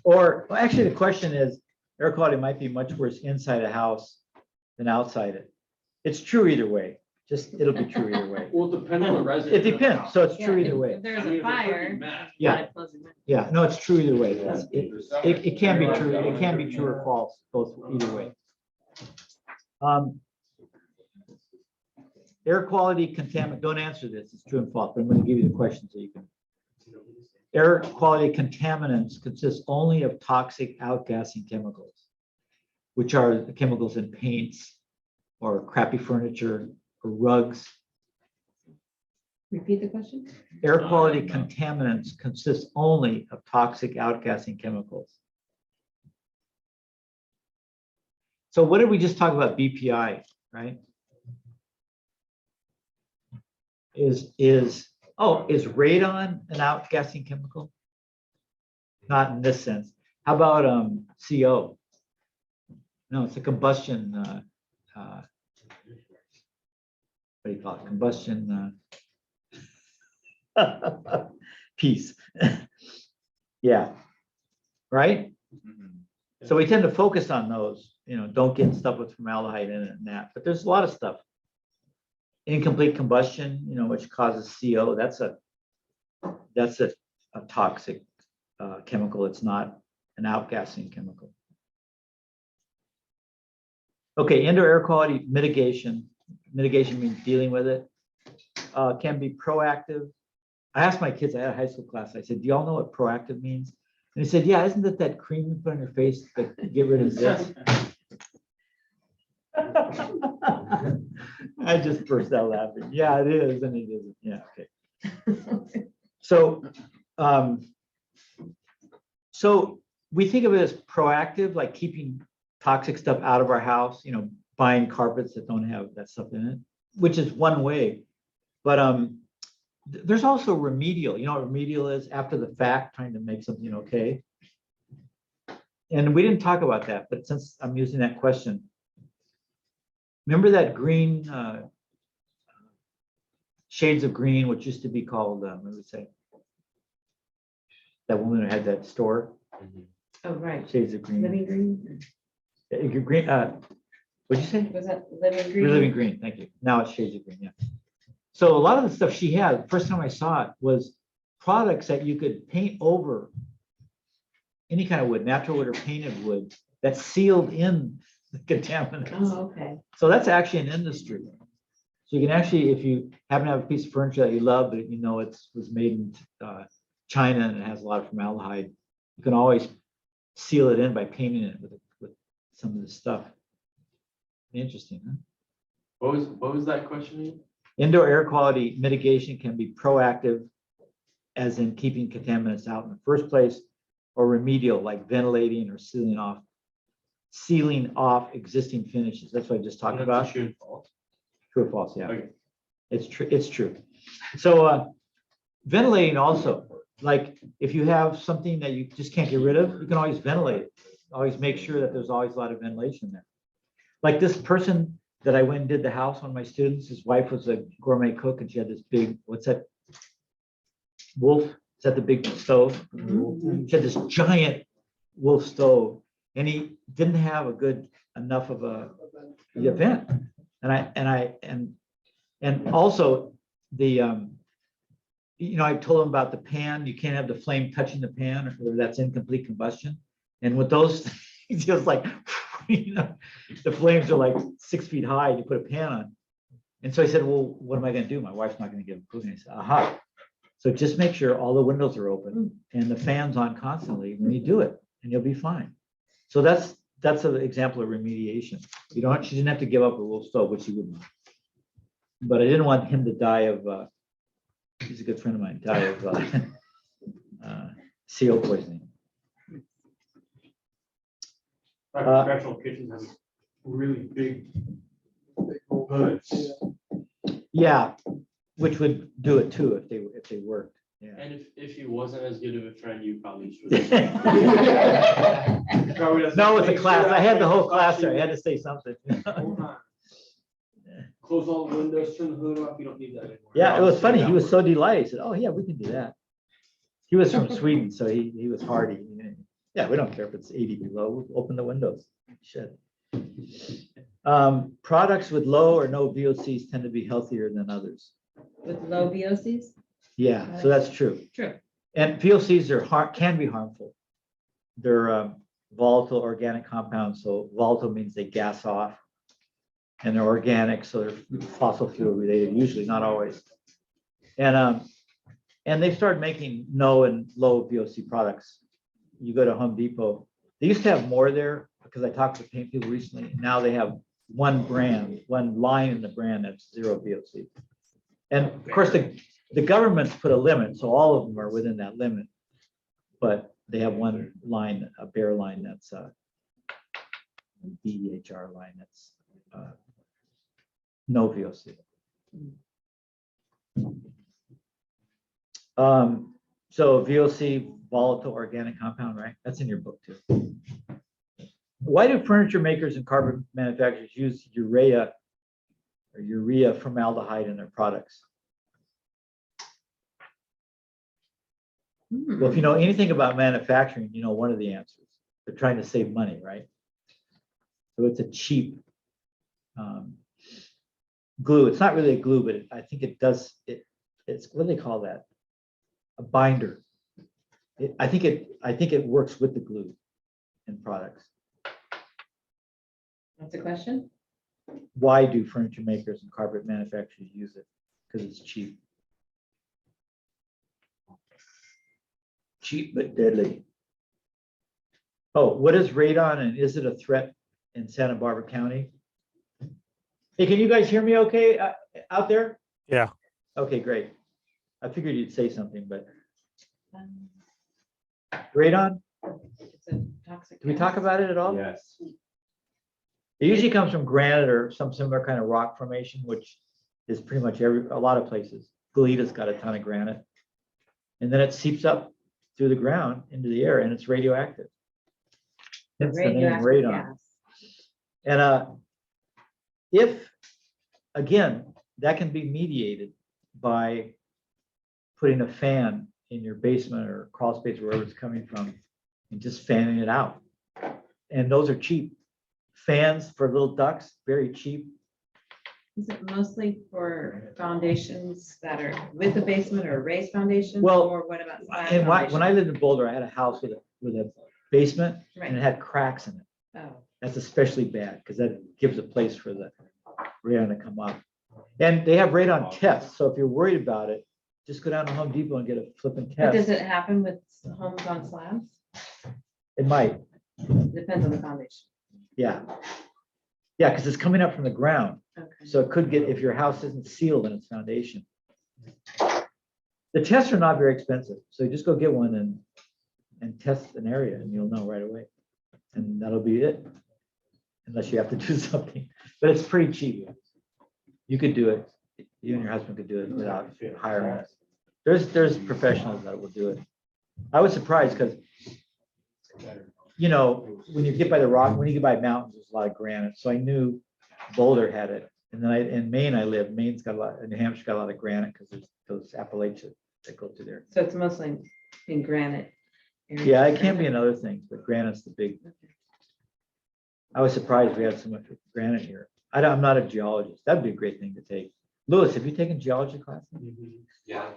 [SPEAKER 1] Or, well, actually, the question is, air quality might be much worse inside a house than outside it. It's true either way. Just, it'll be true either way.
[SPEAKER 4] Well, depending on the resident.
[SPEAKER 1] It depends, so it's
[SPEAKER 3] Yeah,
[SPEAKER 1] true
[SPEAKER 3] if-
[SPEAKER 1] either way.
[SPEAKER 3] If there's a fire.
[SPEAKER 1] Yeah.
[SPEAKER 3] gotta close your window.
[SPEAKER 1] Yeah, no, it's true either way. It can be true, it can be true or false, both either way. Air quality contaminant, don't answer this, it's true and false, but I'm gonna give you the question so you can. Air quality contaminants consist only of toxic outgassing chemicals, which are the chemicals in paints or crappy furniture or rugs.
[SPEAKER 3] Repeat the question?
[SPEAKER 1] Air quality contaminants consist only of toxic outgassing chemicals. So what did we just talk about? BPI, right? Is radon an outgassing chemical? Not in this sense. How about CO? No, it's a combustion. What do you call it? Combustion. Piece. Yeah. Right? So we tend to focus on those, you know, don't get stuff with formaldehyde in it and that, but there's a lot of stuff. Incomplete combustion, you know, which causes CO, that's a toxic chemical. It's not an outgassing chemical. Okay, indoor air quality mitigation. Mitigation means dealing with it. Can be proactive. I asked my kids, I had a high school class, I said, do y'all know what proactive means? And he said, yeah, isn't it that cream you put on your face to get rid of this? I just burst out laughing. Yeah, it is, and it isn't. Yeah, okay. So, so we think of it as proactive, like keeping toxic stuff out of our house, you know, buying carpets that don't have that stuff in it, which is one way. But there's also remedial. You know what remedial is? After the fact, trying to make something okay. And we didn't talk about that, but since I'm using that question, remember that green Shades of Green, which used to be called, what would we say? That woman who had that store,
[SPEAKER 3] Oh, right.
[SPEAKER 1] Shades of Green.
[SPEAKER 3] Living Green?
[SPEAKER 1] Green, what'd you say?
[SPEAKER 3] Was that Living Green?
[SPEAKER 1] Living Green, thank you. Now it's Shades of Green, yeah. So a lot of the stuff she had, the first time I saw it was products that you could paint over any kind of wood, natural wood or painted wood, that sealed in the contaminants.
[SPEAKER 3] Oh, okay.
[SPEAKER 1] So that's actually an industry. So you can actually, if you happen to have a piece of furniture that you love, but you know it was made in China and it has a lot of formaldehyde, you can always seal it in by painting it with some of this stuff. Interesting, huh?
[SPEAKER 2] What was that question again?
[SPEAKER 1] Indoor air quality mitigation can be proactive, as in keeping contaminants out in the first place, or remedial, like ventilating or sealing off existing finishes. That's what I just talked
[SPEAKER 2] That's
[SPEAKER 1] about.
[SPEAKER 2] true and false.
[SPEAKER 1] True or false? Yeah,
[SPEAKER 2] Okay.
[SPEAKER 1] it's true. It's true. So ventilating also, like if you have something that you just can't get rid of, you can always ventilate it. Always make sure that there's always a lot of ventilation there. Like this person that I went and did the house, one of my students, his wife was a gourmet cook and she had this big, what's that? Wolf, is that the big stove? She had this giant wolf stove and he didn't have enough of a vent. And also the, I told him about the pan, you can't have the flame touching the pan or that's incomplete combustion. And with those, it's just like, the flames are like 6 feet high, and you put a pan on. And so I said, well, what am I gonna do? My wife's not gonna give a cooking. I said, aha. So just make sure all the windows are open and the fan's on constantly when you do it, and you'll be fine. So that's an example of remediation. She didn't have to give up a little stove, which she wouldn't. But I didn't want him to die of, he's a good friend of mine, die of CO poisoning.
[SPEAKER 4] Professional kitchens have really big hoods.
[SPEAKER 1] Yeah, which would do it too if they worked. Yeah.
[SPEAKER 2] And if he wasn't as good of a friend, you probably should.
[SPEAKER 1] No, it's a class. I had the whole class there. I had to say something.
[SPEAKER 2] Close all the windows, turn the hood off. You don't need that anymore.
[SPEAKER 1] Yeah, it was funny. He was so delighted. He said, "Oh yeah, we can do that." He was from Sweden, so he was hardy. Yeah, we don't care if it's 80 below. We'll open the windows. Shit. Products with low or no VOCs tend to be healthier than others.
[SPEAKER 3] With low VOCs?
[SPEAKER 1] Yeah, so that's true.
[SPEAKER 3] True.
[SPEAKER 1] And VOCs can be harmful. They're volatile organic compounds. So volatile means they gas off, and they're organic, so they're fossil fuel related. Usually, not always. And they've started making no and low VOC products. You go to Home Depot. They used to have more there because I talked to paint people recently. Now they have one brand, one line in the brand that's zero VOC. And of course, the government's put a limit, so all of them are within that limit. But they have one line, a bare line that's a DEHR line that's no VOC. So VOC, volatile organic compound, right? That's in your book too. Why do furniture makers and carpet manufacturers use urea formaldehyde in their products? Well, if you know anything about manufacturing, you know one of the answers. They're trying to save money, right? So it's a cheap glue. It's not really a glue, but I think it does. It's what do they call that? A binder. I think it works with the glue in products.
[SPEAKER 3] That's a question?
[SPEAKER 1] Why do furniture makers and carpet manufacturers use it? Because it's cheap. Cheap but deadly. Oh, what is radon and is it a threat in Santa Barbara County? Hey, can you guys hear me okay out there?
[SPEAKER 9] Yeah.
[SPEAKER 1] Okay, great. I figured you'd say something, but
[SPEAKER 3] Um,
[SPEAKER 1] radon,
[SPEAKER 3] It's a toxic.
[SPEAKER 1] did we talk about it at all?
[SPEAKER 8] Yes.
[SPEAKER 1] It usually comes from granite or some similar kind of rock formation, which is pretty much a lot of places. Goleta's got a ton of granite. And then it seeps up through the ground into the air and it's radioactive. Hence the name
[SPEAKER 3] Radioactive
[SPEAKER 1] radon.
[SPEAKER 3] gas.
[SPEAKER 1] And if, again, that can be mediated by putting a fan in your basement or crawl space, wherever it's coming from, and just fanning it out. And those are cheap. Fans for little ducks, very cheap.
[SPEAKER 3] Is it mostly for foundations that are with a basement or raised foundation?
[SPEAKER 1] Well,
[SPEAKER 3] Or what about? slab
[SPEAKER 1] And when I
[SPEAKER 3] foundation?
[SPEAKER 1] lived in Boulder, I had a house with a basement and it
[SPEAKER 3] Right.
[SPEAKER 1] had cracks in it.
[SPEAKER 3] Oh,
[SPEAKER 1] That's especially bad because that gives a place for the radon to come up. And they have radon tests. So if you're worried about it, just go down to Home Depot and get a flipping
[SPEAKER 3] but does
[SPEAKER 1] test.
[SPEAKER 3] it happen with homes on slabs?
[SPEAKER 1] It might,
[SPEAKER 3] Depends on the foundation.
[SPEAKER 1] yeah. Yeah, because it's coming up from the ground.
[SPEAKER 3] Okay.
[SPEAKER 1] So it could get, if your house isn't sealed in its foundation. The tests are not very expensive. So you just go get one and test an area and you'll know right away. And that'll be it. Unless you have to do something, but it's pretty cheap. You could do it. You and your husband could do it without hiring us. There's professionals that will do it. I was surprised because, you know, when you get by the rock, when you get by mountains, there's a lot of granite. So I knew Boulder had it. And then in Maine, I live. Maine's got a lot, New Hampshire got a lot of granite because there's those Appalachian that go through there.
[SPEAKER 3] So it's mostly in granite. areas.
[SPEAKER 1] Yeah, it can be in other things, but granite's the big. I was surprised we had so much granite here. I'm not a geologist. That'd be a great thing to take. Lewis, have you taken geology classes?
[SPEAKER 8] Yeah,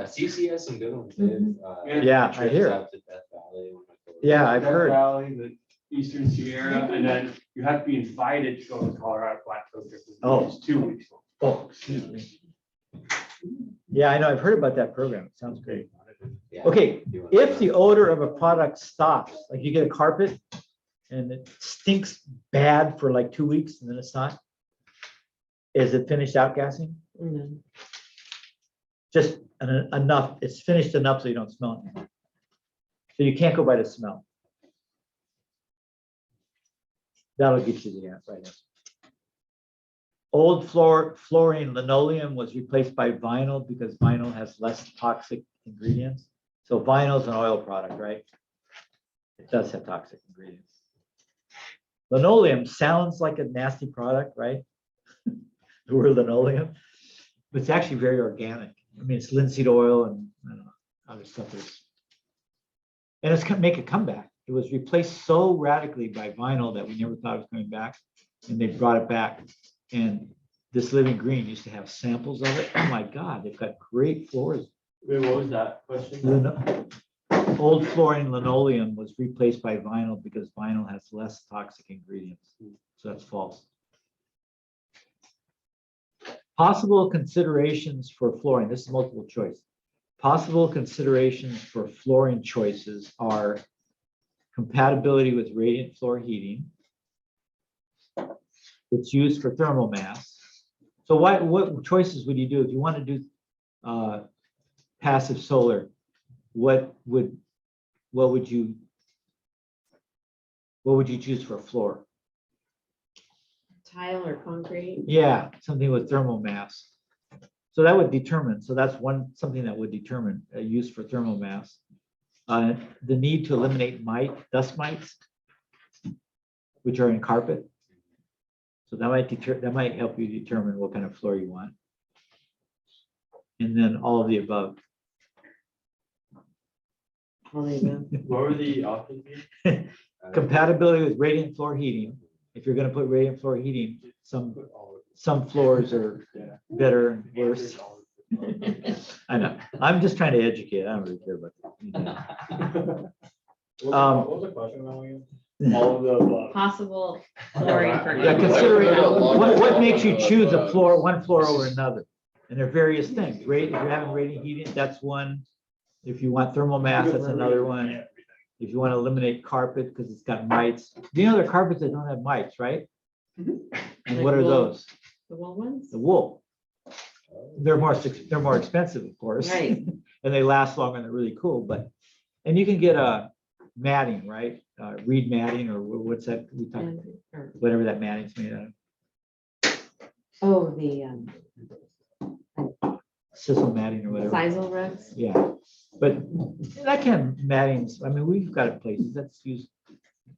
[SPEAKER 8] CC has some good ones. They have,
[SPEAKER 1] Yeah, I
[SPEAKER 8] trips
[SPEAKER 1] hear.
[SPEAKER 8] out to Death Valley.
[SPEAKER 1] Yeah, I've
[SPEAKER 2] Death
[SPEAKER 1] heard.
[SPEAKER 2] Valley, the Eastern Sierra, and then you have to be invited to go to Colorado Plateau.
[SPEAKER 1] Oh.
[SPEAKER 2] It's 2 weeks.
[SPEAKER 1] Oh, excuse me. Yeah, I know. I've heard about that program. It sounds great.
[SPEAKER 8] Yeah.
[SPEAKER 1] Okay,
[SPEAKER 8] You wanna
[SPEAKER 1] if
[SPEAKER 8] go?
[SPEAKER 1] the odor of a product stops, like you get a carpet and it stinks bad for like 2 weeks and then it's not, is it finished outgassing?
[SPEAKER 3] No.
[SPEAKER 1] Just enough, it's finished enough so you don't smell it. So you can't go by the smell. That'll get you the answer, right? Old fluorine linoleum was replaced by vinyl because vinyl has less toxic ingredients. So vinyl is an oil product, right? It does have toxic ingredients. Linoleum sounds like a nasty product, right? The word linoleum, but it's actually very organic. I mean, it's linseed oil and I don't know, other stuff. And it's gonna make a comeback. It was replaced so radically by vinyl that we never thought it was coming back. And they brought it back. And this Living Green used to have samples of it. Oh my God, they've got great floors.
[SPEAKER 2] Wait, what was that question?
[SPEAKER 1] Old fluorine linoleum was replaced by vinyl because vinyl has less toxic ingredients. So that's false. Possible considerations for flooring. This is multiple choice. Possible considerations for flooring choices are compatibility with radiant floor heating. It's used for thermal mass. So what choices would you do if you want to do passive solar? What would you choose for a floor?
[SPEAKER 3] Tile or concrete?
[SPEAKER 1] Yeah, something with thermal mass. So that would determine. So that's something that would determine a use for thermal mass. The need to eliminate dust mites, which are in carpet. So that might help you determine what kind of floor you want. And then all of the above.
[SPEAKER 3] Well, there you go.
[SPEAKER 2] What were the options?
[SPEAKER 1] Compatibility with radiant floor heating. If you're going to put radiant floor heating, some floors are better and worse. I know. I'm just trying to educate. I don't really care about that.
[SPEAKER 10] What was the question now again? All of the above.
[SPEAKER 3] Possible flooring for.
[SPEAKER 1] Yeah, considering what makes you choose one floor over another? And there are various things. If you're having radiant heating, that's one. If you want thermal mass, that's another one. If you want to eliminate carpet because it's got mites, you know, there are carpets that don't have mites, right? And what are those?
[SPEAKER 3] The wool ones?
[SPEAKER 1] The wool. They're more expensive, of course.
[SPEAKER 3] Right.
[SPEAKER 1] And they last longer and they're really cool, and you can get a matting, right? Reed matting or what's that?
[SPEAKER 3] Or-
[SPEAKER 1] Whatever that matting's made out of.
[SPEAKER 3] Oh, the
[SPEAKER 1] Sisal matting or whatever.
[SPEAKER 3] sisal rugs?
[SPEAKER 1] Yeah, but that kind of mattings, I mean, we've got it places that's used,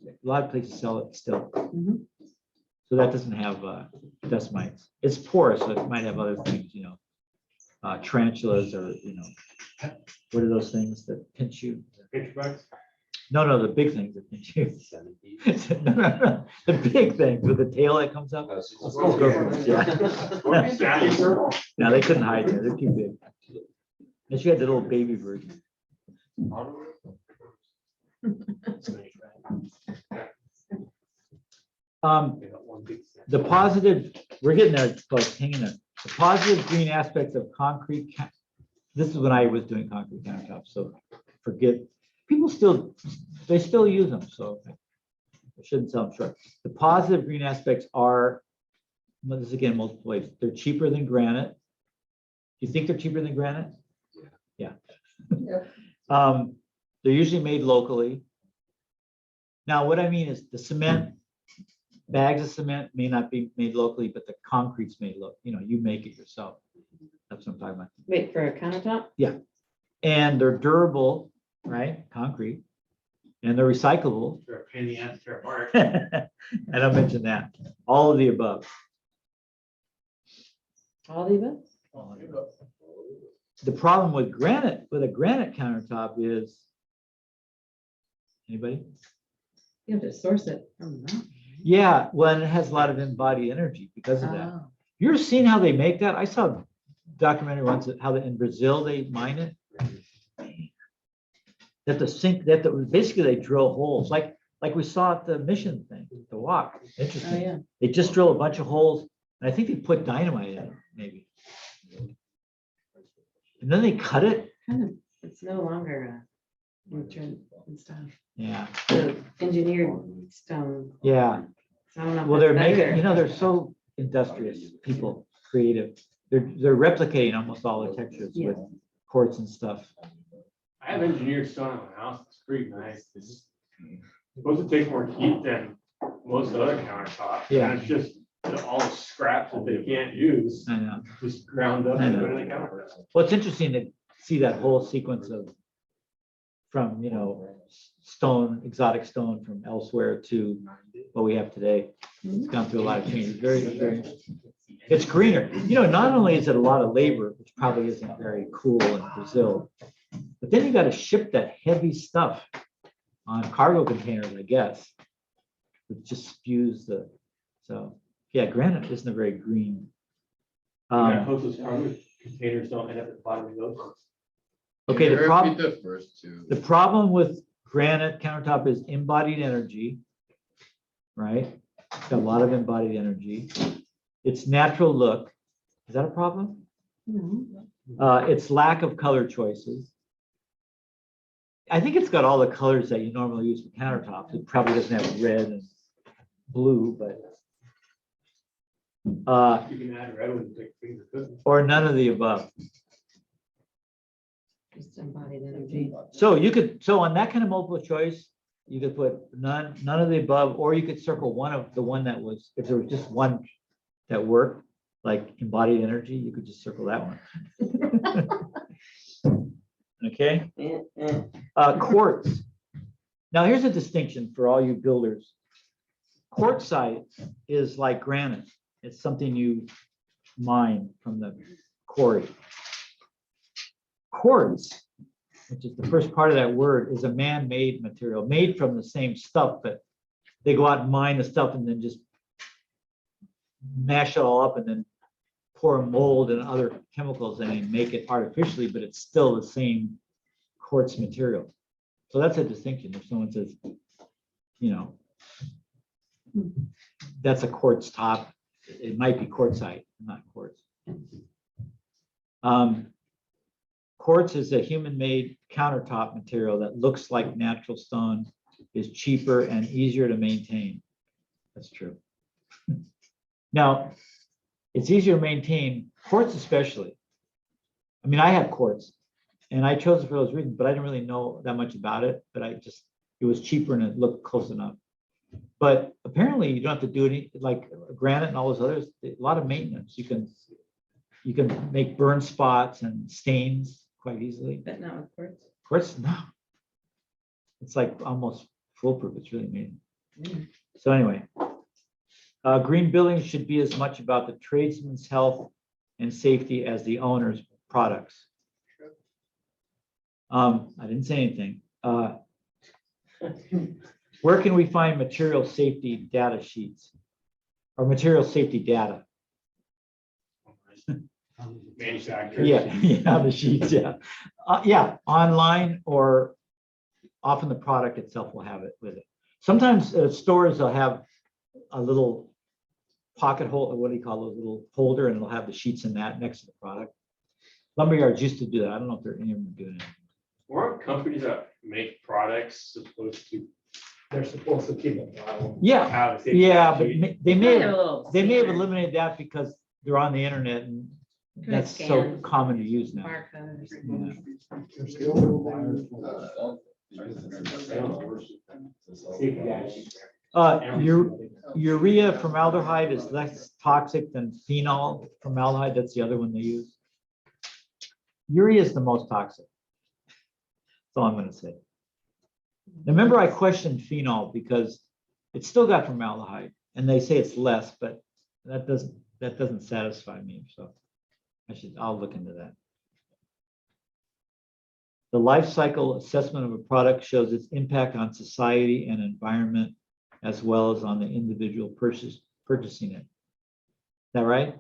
[SPEAKER 1] a lot of places sell it still.
[SPEAKER 3] Mhm.
[SPEAKER 1] So that doesn't have dust mites. It's porous, so it might have other things, you know. tarantulas or, what are those things that pinch you?
[SPEAKER 4] Pitch bugs?
[SPEAKER 1] No, the big things that pinch you.
[SPEAKER 8] 70.
[SPEAKER 1] No. The big things with the tail that comes up.
[SPEAKER 8] Oh,
[SPEAKER 1] Yeah.
[SPEAKER 4] Standing circle?
[SPEAKER 1] No, they couldn't hide there. They're too big. Unless you had the little baby version.
[SPEAKER 4] They got one big snake.
[SPEAKER 1] The positive, we're getting there, folks, hang in there. The positive green aspects of concrete, this is when I was doing concrete countertops, so forget, people still, they still use them, so I shouldn't sell them short. The positive green aspects are, well, this is again, multiple ways, they're cheaper than granite. Do you think they're cheaper than granite? Yeah. They're usually made locally. Now, what I mean is the cement, bags of cement may not be made locally, but the concrete's made you make it yourself. That's what I'm talking about.
[SPEAKER 3] Wait, for a countertop?
[SPEAKER 1] And they're durable, right? Concrete. And they're recyclable.
[SPEAKER 4] They're a pain in the ass to tear apart.
[SPEAKER 1] I don't mention that. All of the above.
[SPEAKER 3] All the above?
[SPEAKER 1] The problem with a granite countertop is, anybody?
[SPEAKER 3] You have to source it from the mountain.
[SPEAKER 1] Yeah, well, it has a lot of embodied energy because of that.
[SPEAKER 3] Oh,
[SPEAKER 1] You're seeing how they make that? I saw a documentary once how in Brazil they mine it. Basically they drill holes like we saw at the mission thing, the walk.
[SPEAKER 3] oh,
[SPEAKER 1] Interesting.
[SPEAKER 3] yeah.
[SPEAKER 1] They just drill a bunch of holes and I think they put dynamite in it, maybe. And then they cut it.
[SPEAKER 3] Kind of, it's no longer nutrient and stuff.
[SPEAKER 1] Yeah,
[SPEAKER 3] The engineered stone.
[SPEAKER 1] yeah.
[SPEAKER 3] So I don't know if
[SPEAKER 1] Well, they're
[SPEAKER 3] that's
[SPEAKER 1] making,
[SPEAKER 3] better.
[SPEAKER 1] they're so industrious, people, creative. They're replicating almost all the textures with quartz and stuff.
[SPEAKER 4] I have engineered stone in my house. It's pretty nice. It's supposed to take more heat than most other countertops.
[SPEAKER 1] Yeah.
[SPEAKER 4] And it's just all the scraps that they can't use,
[SPEAKER 1] I know.
[SPEAKER 4] just ground up
[SPEAKER 1] I
[SPEAKER 4] and
[SPEAKER 1] know.
[SPEAKER 4] put in the countertop.
[SPEAKER 1] Well, it's interesting to see that whole sequence from, stone, exotic stone from elsewhere to what we have today. It's gone through a lot of changes. Very, very interesting. It's greener. Not only is it a lot of labor, which probably isn't very cool in Brazil, but then you got to ship that heavy on cargo containers, I guess. It just spews granite isn't a very green.
[SPEAKER 4] Yeah, hope those cargo containers don't end up at the bottom of those.
[SPEAKER 1] Okay,
[SPEAKER 5] Can
[SPEAKER 1] the
[SPEAKER 5] you
[SPEAKER 1] problem.
[SPEAKER 5] repeat the first two?
[SPEAKER 1] The problem with granite countertop is embodied energy, right? It's got a lot of embodied energy. Its natural look, is that a problem?
[SPEAKER 3] No.
[SPEAKER 1] Its lack of color choices. I think it's got all the colors that you normally use for countertops. It probably doesn't have red and blue, but
[SPEAKER 4] You can add red when you take finger cooking.
[SPEAKER 1] or none of the above.
[SPEAKER 3] Just embodied energy.
[SPEAKER 1] So on that kind of multiple choice, you could put none of the above, or you could circle one that was, if there was just one that worked, like embodied energy, you could just circle that one. Okay, quartz. Now here's a distinction for all you builders. Quartzite is like granite. It's something you mine from the quarry. Quartz, which is the first part of that word, is a man-made material, made from the same stuff, but they go out and mine the stuff and then just mash it all up and then pour mold and other chemicals in and make it artificially, but it's still the same quartz material. So that's a distinction. If someone says, that's a quartz top, it might be quartzite, not quartz. Quartz is a human-made countertop material that looks like natural stone, is cheaper and easier to maintain. That's true. Now, it's easier to maintain, quartz especially. I mean, I have quartz, and I chose it for those reasons, but I didn't really know that much about it, but it was cheaper and it looked close enough. But apparently you don't have to do any, like granite and all those others, a lot of maintenance. You can make burn spots and stains quite easily.
[SPEAKER 3] But not with quartz.
[SPEAKER 1] Quartz, no. It's like almost foolproof. It's really amazing. So anyway, green buildings should be as much about the tradesman's health and safety as the owner's products. I didn't say anything. Where can we find material safety data sheets or material safety data?
[SPEAKER 4] Manufacturers.
[SPEAKER 1] Yeah, the sheets, yeah. Yeah, online or often the product itself will have it with it. Sometimes stores will have a little pocket hole, what do you call those little holder, and it'll have the sheets in that next to the product. Lumberyards used to do that. I don't know if they're any of them doing it.
[SPEAKER 4] Weren't companies that make products supposed to
[SPEAKER 10] They're supposed to keep it.
[SPEAKER 1] Yeah,
[SPEAKER 4] have a safety
[SPEAKER 1] yeah, but
[SPEAKER 4] sheet?
[SPEAKER 1] they
[SPEAKER 3] Probably
[SPEAKER 1] may
[SPEAKER 3] have a
[SPEAKER 1] have,
[SPEAKER 3] little
[SPEAKER 1] they may have
[SPEAKER 3] sticker,
[SPEAKER 1] eliminated that because they're on the internet and
[SPEAKER 3] Can
[SPEAKER 1] that's so
[SPEAKER 3] scan
[SPEAKER 1] common to use now.
[SPEAKER 3] barcode or something.
[SPEAKER 1] Yeah.
[SPEAKER 10] They're still building,
[SPEAKER 1] Urea formaldehyde is less toxic than phenol formaldehyde. That's the other one they use. Urea is the most toxic. That's all I'm going to say. Remember, I questioned phenol because it's still got formaldehyde, and they say it's less, but that doesn't satisfy me. So I'll look into that. The life cycle assessment of a product shows its impact on society and environment, as well as on the individual purchasing it. Is that right?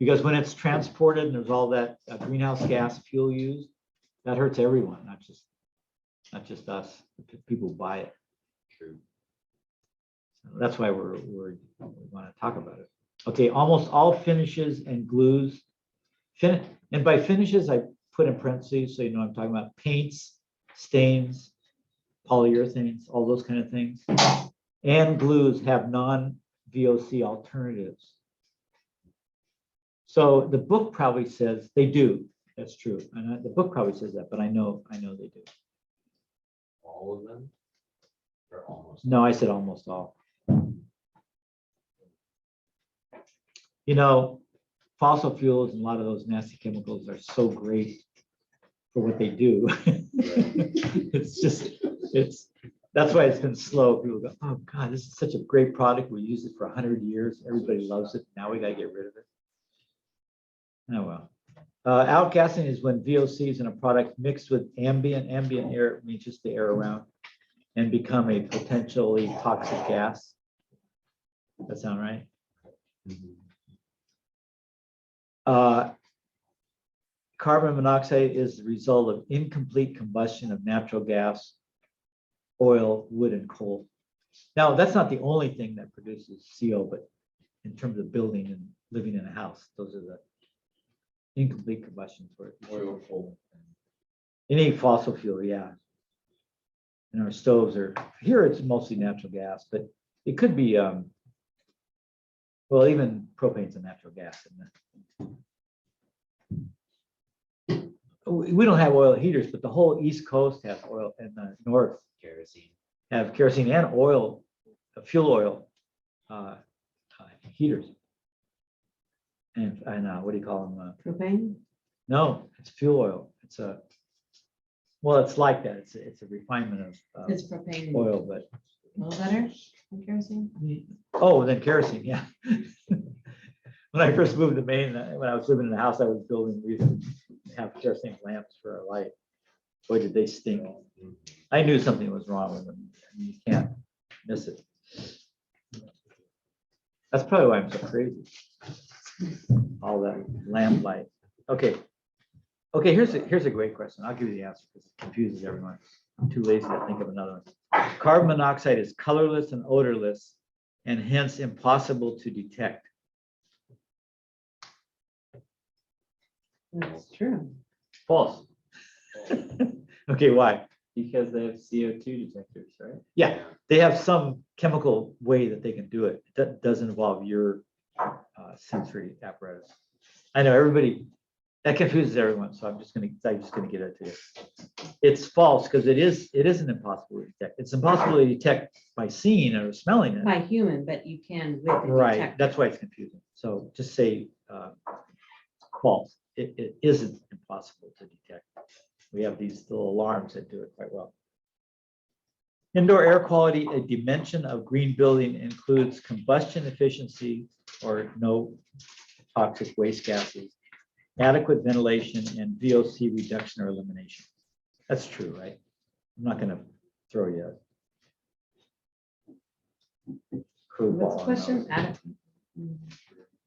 [SPEAKER 1] Because when it's transported and there's all that greenhouse gas fuel used, that hurts everyone, not just us, the people who buy it.
[SPEAKER 8] True.
[SPEAKER 1] So that's why we want to talk about it. Okay, almost all finishes and glues, and by finishes, I put in parentheses so you know what I'm talking about: paints, stains, polyurethanes, all those kind of things. And glues have non-VOC alternatives. So the book probably says they do. That's true. And the book probably says that, but I know they do.
[SPEAKER 8] All of them? Or almost?
[SPEAKER 1] No, I said almost all. You know, fossil fuels and a lot of those nasty chemicals are so great for what they do. That's why it's been slow. People go, oh God, this is such a great product. We use it for 100 years. Everybody loves it. Now we got to get rid of it. Oh, well. Outgassing is when VOCs in a product mixed with ambient air, means just the air around, and become a potentially toxic gas. That sound right? Carbon monoxide is the result of incomplete combustion of natural gas, oil, wood, and coal. Now, that's not the only thing that produces CO, but in terms of building and living in a house, those are the incomplete combustion for it.
[SPEAKER 5] Oil, coal.
[SPEAKER 1] Any fossil fuel, yeah. And our stoves are, here it's mostly natural gas, but it could be, well, even propane's a natural gas, isn't it? We don't have oil heaters, but the whole East Coast has oil, and the North
[SPEAKER 8] Kerosene.
[SPEAKER 1] have kerosene and oil, fuel oil heaters. And what do you call them?
[SPEAKER 3] Propane?
[SPEAKER 1] No, it's fuel oil. It's well, it's like that. It's a refinement of
[SPEAKER 3] It's propane.
[SPEAKER 1] oil, but
[SPEAKER 3] A little better than kerosene?
[SPEAKER 1] then kerosene, yeah. When I first moved to Maine, when I was living in the house I was building, we used to have kerosene lamps for our light. Boy, did they stink. I knew something was wrong with them. You can't miss it. That's probably why I'm so crazy. All that lamp light. Okay. Okay, here's a great question. I'll give you the answer because it confuses everyone. I'm too lazy to think of another one. Carbon monoxide is colorless and odorless and hence impossible to detect.
[SPEAKER 3] That's true.
[SPEAKER 1] False. Okay, why?
[SPEAKER 5] Because they have CO2 detectors, right?
[SPEAKER 1] Yeah, they have some chemical way that they can do it. That doesn't involve your sensory apparatus. I know everybody, that confuses everyone, so I'm just gonna get it to you. It's false because it isn't impossible to detect. It's impossible to detect by seeing or smelling it.
[SPEAKER 3] By human, but you can with the
[SPEAKER 1] Right,
[SPEAKER 3] detector.
[SPEAKER 1] that's why it's confusing. So just say false. It isn't impossible to detect. We have these little alarms that do it quite well. Indoor air quality, a dimension of green building includes combustion efficiency or no toxic waste gases, adequate ventilation, and VOC reduction or elimination. That's true, right? I'm not gonna throw you a curveball
[SPEAKER 3] What's the
[SPEAKER 1] on
[SPEAKER 3] question?
[SPEAKER 1] those.
[SPEAKER 3] Adequate.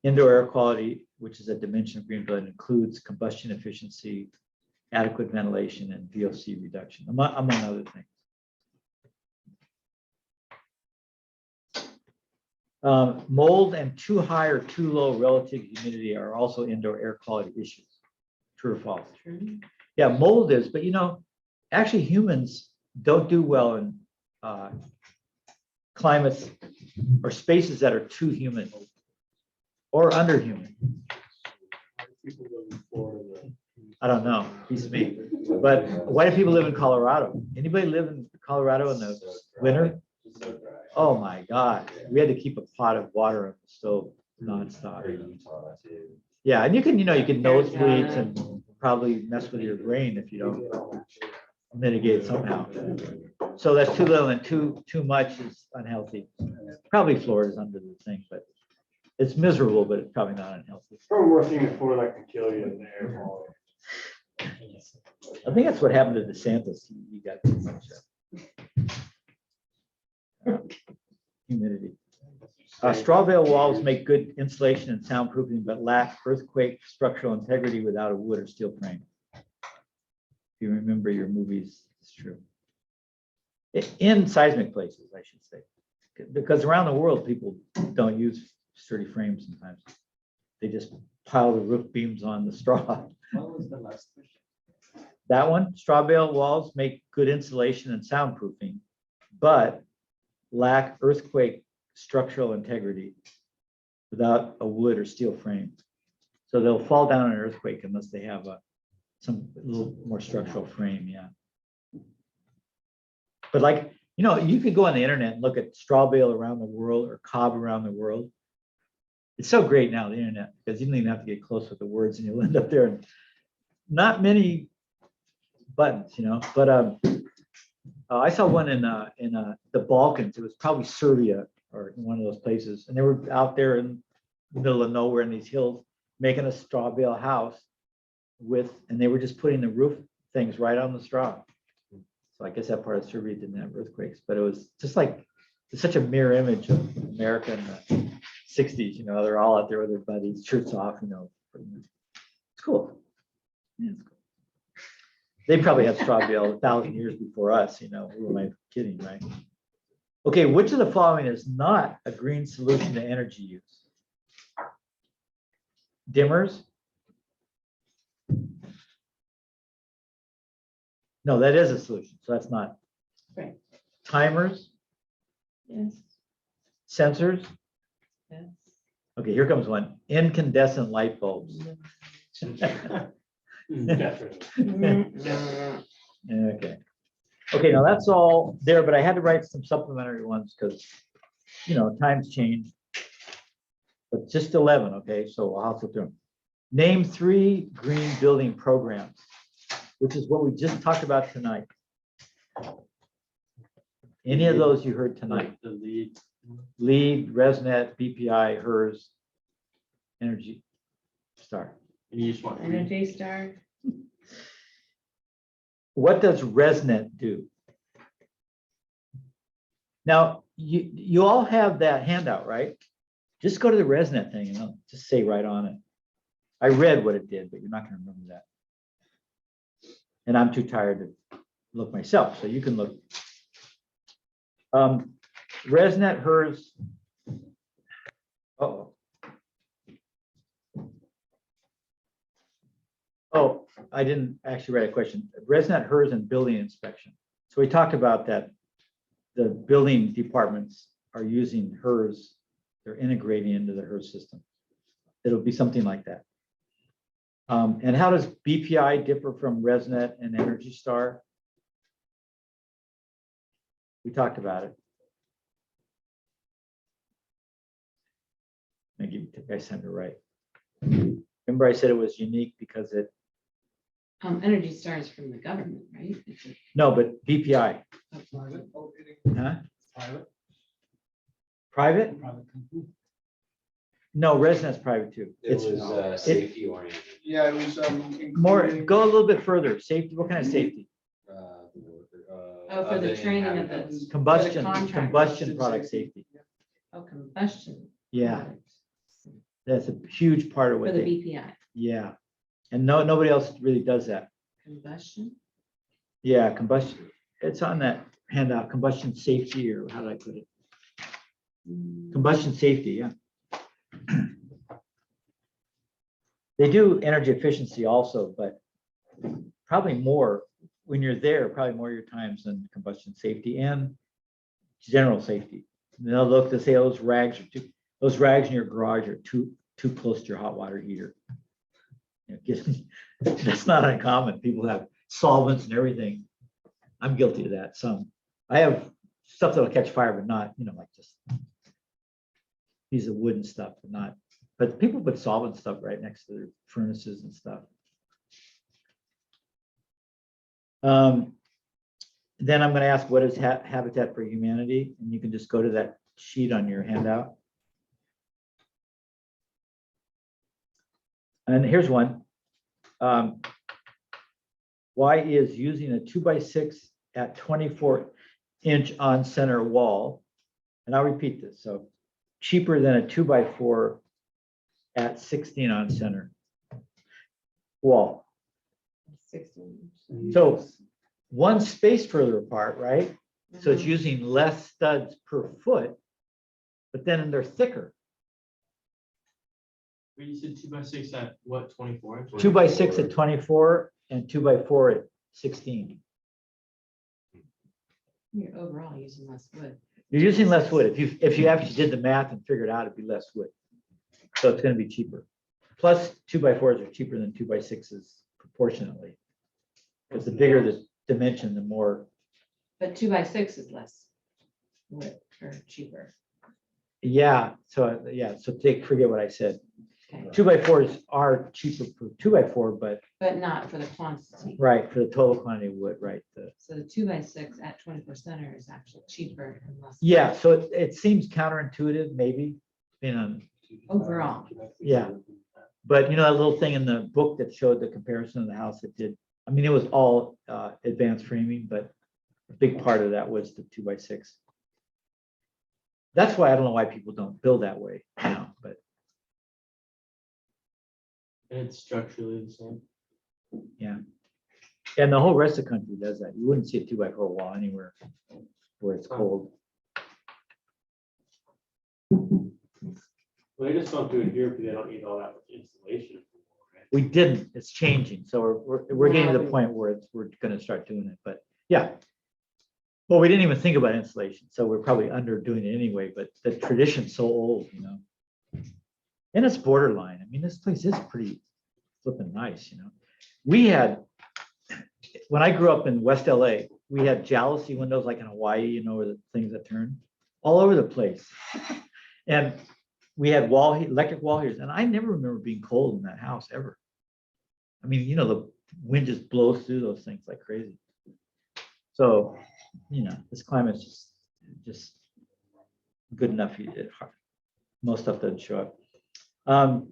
[SPEAKER 1] Indoor air quality, which is a dimension of green building, includes combustion efficiency, adequate ventilation, and VOC reduction, among other things. Mold and too high or too low relative humidity are also indoor air quality issues. True or false?
[SPEAKER 3] True.
[SPEAKER 1] Yeah, mold is, but actually humans don't do well in climates or spaces that are too humid or under humid.
[SPEAKER 4] People live in Florida.
[SPEAKER 1] I don't know, beats me. But why do people live in Colorado? Anybody live in Colorado in the winter?
[SPEAKER 8] So dry.
[SPEAKER 1] Oh my God, we had to keep a pot of water on the stove nonstop.
[SPEAKER 8] Or Utah too.
[SPEAKER 1] Yeah, and you can nosebleeds and probably mess with your brain if you don't mitigate somehow. So that's too little, and too much is unhealthy. Probably Florida's under the thing, but it's miserable, but it's probably not unhealthy.
[SPEAKER 4] Probably more thing before that can kill you than the air quality.
[SPEAKER 1] I think that's what happened to DeSantis. He got too much humidity. Straw bale walls make good insulation and soundproofing, but lack earthquake structural integrity without a wood or steel frame. If you remember your movies, it's true. In seismic places, I should say, because around the world, people don't use sturdy frames sometimes. They just pile the roof beams on the straw.
[SPEAKER 7] What was the last question?
[SPEAKER 1] That one, straw bale walls make good insulation and soundproofing, but lack earthquake structural integrity without a wood or steel frame. So they'll fall down in an earthquake unless they have some little more structural frame, yeah. But like, you could go on the internet and look at straw bale around the world or cob around the world. It's so great now, the internet, because you don't even have to get close with the words and you'll end up there. And not many buttons, but I saw one in the Balkans. It was probably Serbia or in one of those places. And they were out there in the middle of nowhere in these hills, making a straw bale house and they were just putting the roof things right on the straw. So I guess that part of Serbia didn't have earthquakes, but it was just like, it's such a mirror image of America in the 60s, they're all out there with their buddies, shirts off, It's cool. Yeah, it's cool. They probably had straw bale 1,000 years before us, who am I kidding, right? Okay, which of the following is not a green solution to energy use? Dimmers? No, that is a solution, so that's not.
[SPEAKER 3] Right.
[SPEAKER 1] Timers,
[SPEAKER 3] Yes.
[SPEAKER 1] sensors.
[SPEAKER 3] Yes.
[SPEAKER 1] Okay, here comes one. Incandescent light bulbs.
[SPEAKER 4] Definitely.
[SPEAKER 1] Okay. Okay, now that's all there, but I had to write some supplementary ones because, times change. But just 11, okay, so I'll also do them. Name 3 green building programs, which is what we just talked about tonight. Any of those you heard tonight?
[SPEAKER 2] The lead.
[SPEAKER 1] LEED, ResNet, BPI, HERS, Energy Star.
[SPEAKER 2] You just want.
[SPEAKER 3] Energy Star.
[SPEAKER 1] What does ResNet do? Now, you all have that handout, right? Just go to the ResNet thing and I'll just say right on it. I read what it did, but you're not going to remember that. And I'm too tired to look myself, so you can look. ResNet, HERS. Oh, I didn't actually write a question. ResNet, HERS, and building inspection. So we talked about that. The building departments are using HERS. They're integrating into the HERS system. It'll be something like that. And how does BPI differ from ResNet and Energy Star? We talked about it. I give you guys time to write. Remember, I said it was unique because it.
[SPEAKER 3] Energy Star is from the government, right?
[SPEAKER 1] No, but BPI.
[SPEAKER 10] Private.
[SPEAKER 1] Huh?
[SPEAKER 10] Private.
[SPEAKER 1] Private?
[SPEAKER 10] Private company.
[SPEAKER 1] No, residence private too.
[SPEAKER 8] It
[SPEAKER 1] It's
[SPEAKER 8] was safety oriented.
[SPEAKER 10] Yeah, it was,
[SPEAKER 1] more,
[SPEAKER 10] including-
[SPEAKER 1] go a little bit further. Safety, what kind of safety?
[SPEAKER 3] Oh, for the training of the.
[SPEAKER 1] Combustion,
[SPEAKER 3] contract.
[SPEAKER 1] combustion product safety.
[SPEAKER 3] Oh, combustion.
[SPEAKER 1] Yeah, that's a huge part of
[SPEAKER 3] For
[SPEAKER 1] what
[SPEAKER 3] the
[SPEAKER 1] they,
[SPEAKER 3] BPI,
[SPEAKER 1] yeah. And nobody else really does that.
[SPEAKER 3] combustion.
[SPEAKER 1] Yeah, combustion, it's on that handout, combustion safety, or how do I put it? Combustion safety, yeah. They do energy efficiency also, but probably more, when you're there, probably more of your times than combustion safety and general safety. And they'll look to say those rags in your garage are too close to your hot water heater. That's not uncommon. People have solvents and everything. I'm guilty of that. Some, I have stuff that'll catch fire, but not, like just piece of wood and stuff, but not, but people put solvent stuff right next to their furnaces and stuff. Then I'm going to ask, what is Habitat for Humanity? And you can just go to that sheet on your handout. And here's one. Why is using a 2x6 at 24-inch on center wall, and I'll repeat this, so cheaper than a 2x4 at 16 on center wall?
[SPEAKER 3] 16.
[SPEAKER 1] So one space further apart, right? So it's
[SPEAKER 3] Mhm.
[SPEAKER 1] using less studs per foot, but then they're thicker.
[SPEAKER 2] But you said 2x6 at what, 24?
[SPEAKER 1] 2x6 at 24 and 2x4 at 16.
[SPEAKER 3] You're overall using less wood.
[SPEAKER 1] You're using less wood. If you actually did the math and figured out, it'd be less wood. So it's going to be cheaper. Plus 2x4s are cheaper than 2x6s proportionately. Because the bigger the dimension, the more.
[SPEAKER 3] But 2x6 is less wood or cheaper.
[SPEAKER 1] Yeah. So forget what I said.
[SPEAKER 3] Okay.
[SPEAKER 1] 2x4s are cheaper for 2x4, but
[SPEAKER 3] But not for the quantity.
[SPEAKER 1] right for the total quantity of wood, right?
[SPEAKER 3] So the 2x6 at 24 center is actually cheaper and less.
[SPEAKER 1] Yeah. So it seems counterintuitive, maybe,
[SPEAKER 3] Overall.
[SPEAKER 1] Yeah. But that little thing in the book that showed the comparison of the house, it did. I mean, it was all advanced framing, but a big part of that was the 2x6. That's why I don't know why people don't build that way now, but
[SPEAKER 2] And it's structurally the same.
[SPEAKER 1] yeah. And the whole rest of the country does that. You wouldn't see a 2x4 wall anywhere where it's cold.
[SPEAKER 4] Well, they just don't do it here because they don't need all that much insulation. Right?
[SPEAKER 1] We didn't. It's changing. So we're getting to the point where we're going to start doing it. But yeah. Well, we didn't even think about insulation, so we're probably underdoing it anyway. But the tradition's so old, and it's borderline. I mean, this place is pretty flipping nice. We had, when I grew up in West LA, we had jalousie windows like in Hawaii, where the things that turn all over the place, and we had electric wall heaters, and I never remember being cold in that house ever. I mean, the wind just blows through those things like crazy. So, this climate's just good enough. Most stuff doesn't show up.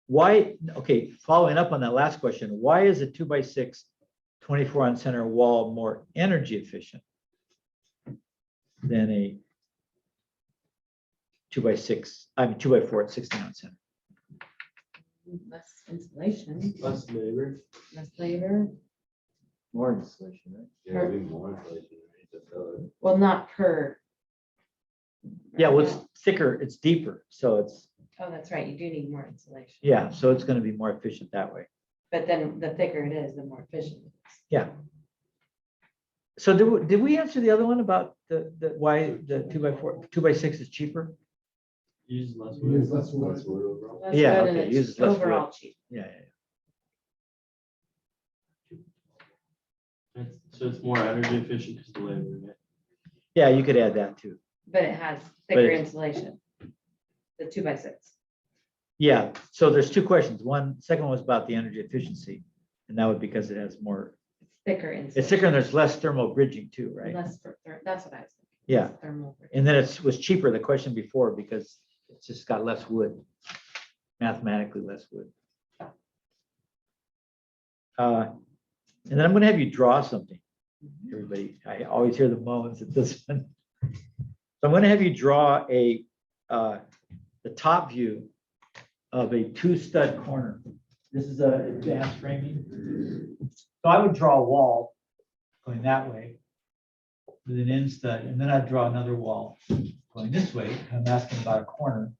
[SPEAKER 1] Why? Okay, following up on that last question, why is a 2x6 24 on center wall more energy efficient than a 2x4 at 16 on center?
[SPEAKER 3] Less insulation,
[SPEAKER 2] Less labor.
[SPEAKER 3] less labor.
[SPEAKER 5] More insulation, right?
[SPEAKER 8] Yeah, it'd be more inflation, right, to fill it.
[SPEAKER 3] Well, not per.
[SPEAKER 1] Yeah, well, it's thicker, it's deeper, so it's,
[SPEAKER 3] Oh, that's right. You do need more insulation.
[SPEAKER 1] yeah, so it's going to be more efficient that way.
[SPEAKER 3] But then the thicker it is, the more efficient. it is.
[SPEAKER 1] Yeah. So did we answer the other one about the why the 2x6 is cheaper?
[SPEAKER 2] Use less
[SPEAKER 10] Use
[SPEAKER 2] wood.
[SPEAKER 10] less wood.
[SPEAKER 8] That's what overall.
[SPEAKER 3] Less
[SPEAKER 1] Yeah,
[SPEAKER 3] wood and
[SPEAKER 1] okay,
[SPEAKER 3] it's
[SPEAKER 1] uses less wood.
[SPEAKER 3] overall cheap.
[SPEAKER 1] Yeah.
[SPEAKER 2] So it's more energy efficient because of the labor. Right?
[SPEAKER 1] Yeah, you could add that too.
[SPEAKER 3] But it has
[SPEAKER 1] But
[SPEAKER 3] thicker
[SPEAKER 1] it's-
[SPEAKER 3] insulation. The 2x6.
[SPEAKER 1] Yeah, so there's two questions. Second one was about the energy efficiency, and that would because it has more,
[SPEAKER 3] Thicker insulation.
[SPEAKER 1] it's thicker and there's less thermal bridging too, right?
[SPEAKER 3] That's what I was thinking.
[SPEAKER 1] Yeah.
[SPEAKER 3] Less thermal.
[SPEAKER 1] And then it was cheaper, the question before, because It's just got less wood, mathematically less wood. And then I'm gonna have you draw something. Everybody, I always hear the moans at this one. So I'm gonna have you draw the top view of a 2-stud corner. This is a advanced framing. So I would draw a wall going that way with an end stud, and then I'd draw another wall going this way. I'm asking about a corner.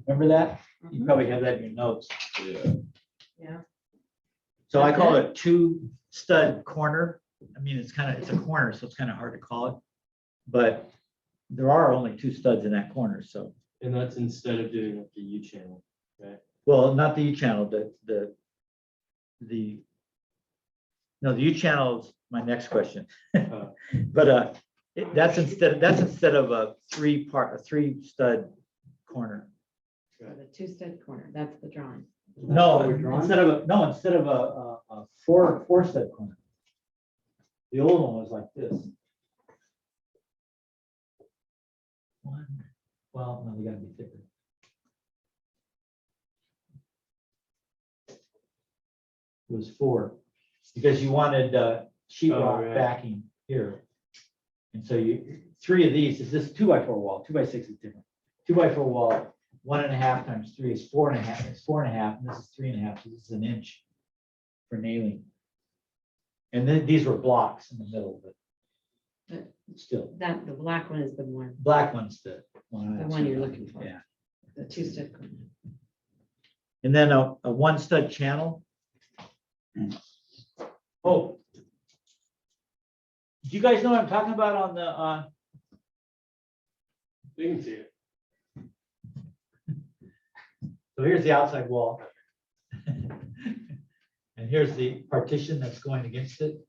[SPEAKER 1] Remember that? You probably have that in your notes.
[SPEAKER 3] Yeah.
[SPEAKER 1] So I call it 2-stud corner. I mean, it's a corner, so it's kind of hard to call it. But there are only 2 studs in that corner, so.
[SPEAKER 2] And that's instead of doing like the U channel, right?
[SPEAKER 1] Well, not the U channel, the no, the U channel is my next question. But that's instead of a 3-stud corner.
[SPEAKER 3] The 2-stud corner, that's the drawing.
[SPEAKER 1] No, instead of a 4-stud corner. The old one was like this. Well, no, they gotta be thicker. It was 4, because you wanted sheetrock
[SPEAKER 2] right.
[SPEAKER 1] backing here. And so 3 of these, is this 2x4 wall, 2x6 is different. 2x4 wall, 1.5 times 3 is 4.5, it's 4.5, and this is 3.5, so this is an inch for nailing. And then these were blocks in the middle, but still,
[SPEAKER 3] That, the black one is the one,
[SPEAKER 1] black one's the one.
[SPEAKER 3] the one you're looking for.
[SPEAKER 1] Yeah.
[SPEAKER 3] The 2-stud corner.
[SPEAKER 1] And then a 1-stud channel. Oh. Do you guys know what I'm talking about on the,
[SPEAKER 4] You can see it.
[SPEAKER 1] so here's the outside wall. And here's the partition that's going against it.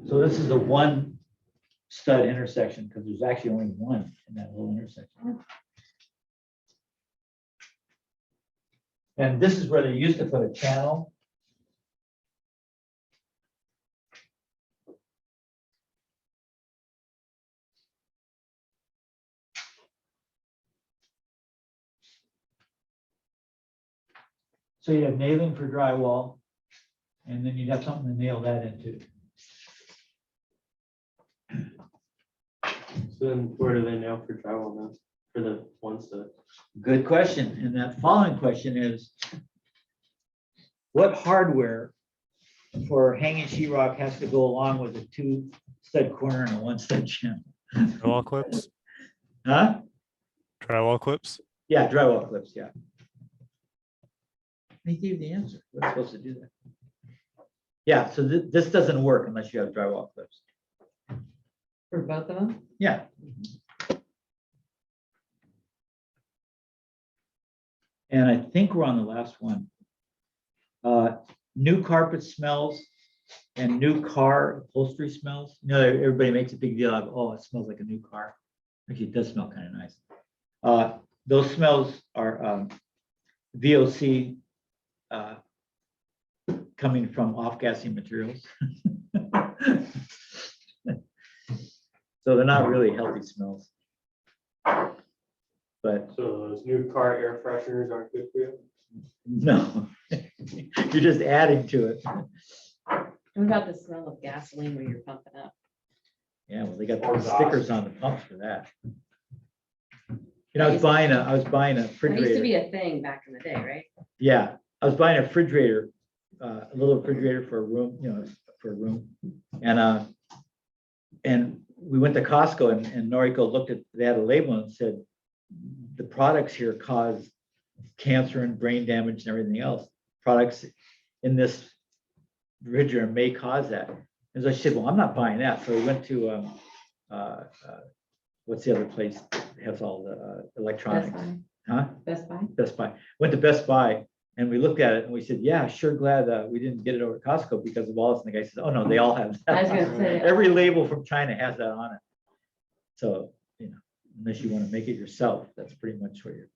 [SPEAKER 1] So this is a 1-stud intersection, because there's actually only one in that little intersection. And this is where they used to put a channel. So you have nailing for drywall, and then you'd have something to nail that into.
[SPEAKER 2] So then where do they nail for drywall now? For the 1-stud?
[SPEAKER 1] Good question. And that following question is, what hardware for hanging sheetrock has to go along with a 2-stud corner and a 1-stud channel?
[SPEAKER 9] Drywall clips.
[SPEAKER 1] Huh?
[SPEAKER 9] Drywall clips.
[SPEAKER 1] Yeah, drywall clips, yeah. He gave the answer. We're supposed to do that. Yeah, so this doesn't work unless you have drywall clips.
[SPEAKER 3] For both of them?
[SPEAKER 1] Yeah. And I think we're on the last one. New carpet smells and new car upholstery smells. You know, everybody makes a big deal of, oh, it smells like a new car. Actually, it does smell kind of nice. Those smells are VOC coming from off-gassing materials. So they're not really healthy smells. But
[SPEAKER 2] So those new car air fresheners aren't good for you?
[SPEAKER 1] no, you're just adding to it.
[SPEAKER 3] What about the smell of gasoline when you're pumping up?
[SPEAKER 1] Yeah, well, they got the stickers on the pumps for that. You know, I was buying a
[SPEAKER 3] That used to
[SPEAKER 1] refrigerator.
[SPEAKER 3] be a thing back in the day, right?
[SPEAKER 1] Yeah, I was buying a refrigerator, a little refrigerator for a room, you know, for a room. And we went to Costco and Noriko looked at, they had a label and said, the products here cause cancer and brain damage and everything else. Products in this refrigerator may cause that. And so I said, well, I'm not buying that. So we went to, what's the other place that has all the
[SPEAKER 3] Best
[SPEAKER 1] electronics?
[SPEAKER 3] Buy.
[SPEAKER 1] Huh?
[SPEAKER 3] Best Buy.
[SPEAKER 1] Best Buy. Went to Best Buy and we looked at it and we said, yeah, sure glad we didn't get it over to Costco because of all this. And the guy says, oh no, they all have
[SPEAKER 3] I was
[SPEAKER 1] that.
[SPEAKER 3] gonna say.
[SPEAKER 1] Every label from China has that on it. So, you know, unless you want to make it yourself, that's pretty much what you're.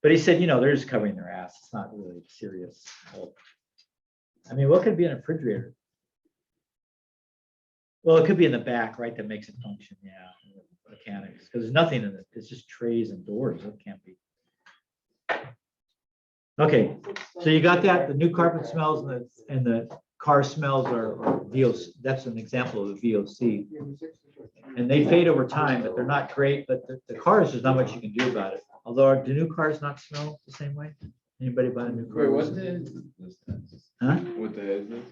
[SPEAKER 1] But he said, you know, they're just covering their ass. It's not really serious. I mean, what could be in a refrigerator? Well, it could be in the back, right, that makes it function, yeah, mechanics, because there's nothing in it, it's just trays and doors, it can't be. Okay, so you got that, the new carpet smells and the car smells are VOC, that's an example of a VOC. And they fade over time, but they're not great, but the cars, there's not much you can do about it. Although, do new cars not smell the same way? Anybody buy a new car?
[SPEAKER 5] Wait, what day is this?
[SPEAKER 1] Huh?
[SPEAKER 5] What day is this?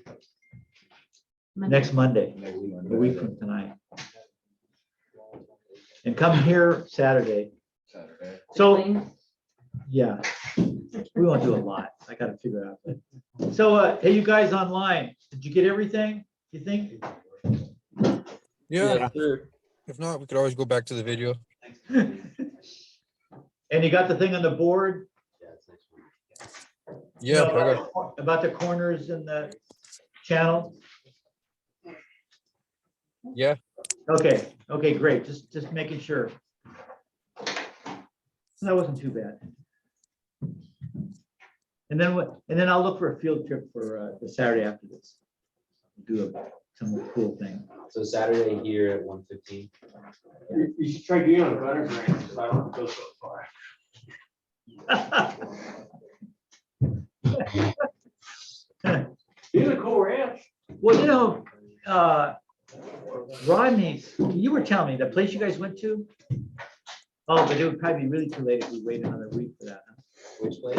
[SPEAKER 1] Next Monday,
[SPEAKER 5] Next
[SPEAKER 1] a
[SPEAKER 5] Monday.
[SPEAKER 1] week from tonight. And come here Saturday.
[SPEAKER 5] Saturday.
[SPEAKER 1] So, yeah, we won't do a lot. I gotta figure it out. So, hey, you guys online, did you get everything, you think?
[SPEAKER 11] Yeah, if not, we could always go back to the video.
[SPEAKER 1] And you got the thing on the board?
[SPEAKER 8] Yeah, it's next week.
[SPEAKER 11] Yeah,
[SPEAKER 1] No,
[SPEAKER 11] I got,
[SPEAKER 1] about the corners in the channel?
[SPEAKER 11] yeah.
[SPEAKER 1] Okay, okay, great, just making sure. That wasn't too bad. And then what, and then I'll look for a field trip for the Saturday after this. Do some cool thing.
[SPEAKER 8] So Saturday here at 1:15.
[SPEAKER 4] You should try getting on a butter brand, because I don't go so far. He's a cool ranch.
[SPEAKER 1] Well, you know, Rodney's, you were telling me the place you guys went to? Oh, but it would probably be really too late if we wait another week for that. Huh?
[SPEAKER 8] Which place?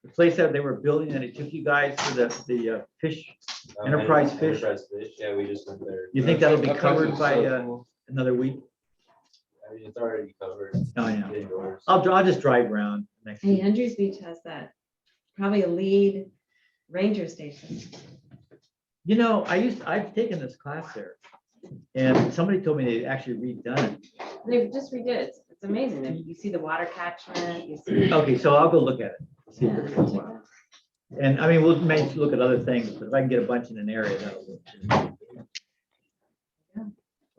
[SPEAKER 1] The place that they were building and it took you guys to the fish, Enterprise Fish.
[SPEAKER 8] Enterprise Fish, yeah, we just went there.
[SPEAKER 1] You think that'll be
[SPEAKER 5] That place
[SPEAKER 1] covered
[SPEAKER 5] is
[SPEAKER 1] by
[SPEAKER 5] so cool.
[SPEAKER 1] another week?
[SPEAKER 8] I mean, it's already covered.
[SPEAKER 1] Oh, yeah.
[SPEAKER 8] Indoors.
[SPEAKER 1] I'll just drive around next
[SPEAKER 3] Hey,
[SPEAKER 1] week.
[SPEAKER 3] Andrews Beach has that, probably a lead ranger station.
[SPEAKER 1] You know, I've taken this class there. And somebody told me they actually redone it.
[SPEAKER 3] They just redid it. It's amazing. You see the water catchment, you see.
[SPEAKER 1] Okay, so I'll go look at it. See if it's
[SPEAKER 3] Yeah, check it
[SPEAKER 1] worthwhile.
[SPEAKER 3] out.
[SPEAKER 1] And I mean, we'll maybe look at other things, but if I can get a bunch in an area, that'll work.
[SPEAKER 3] Yeah.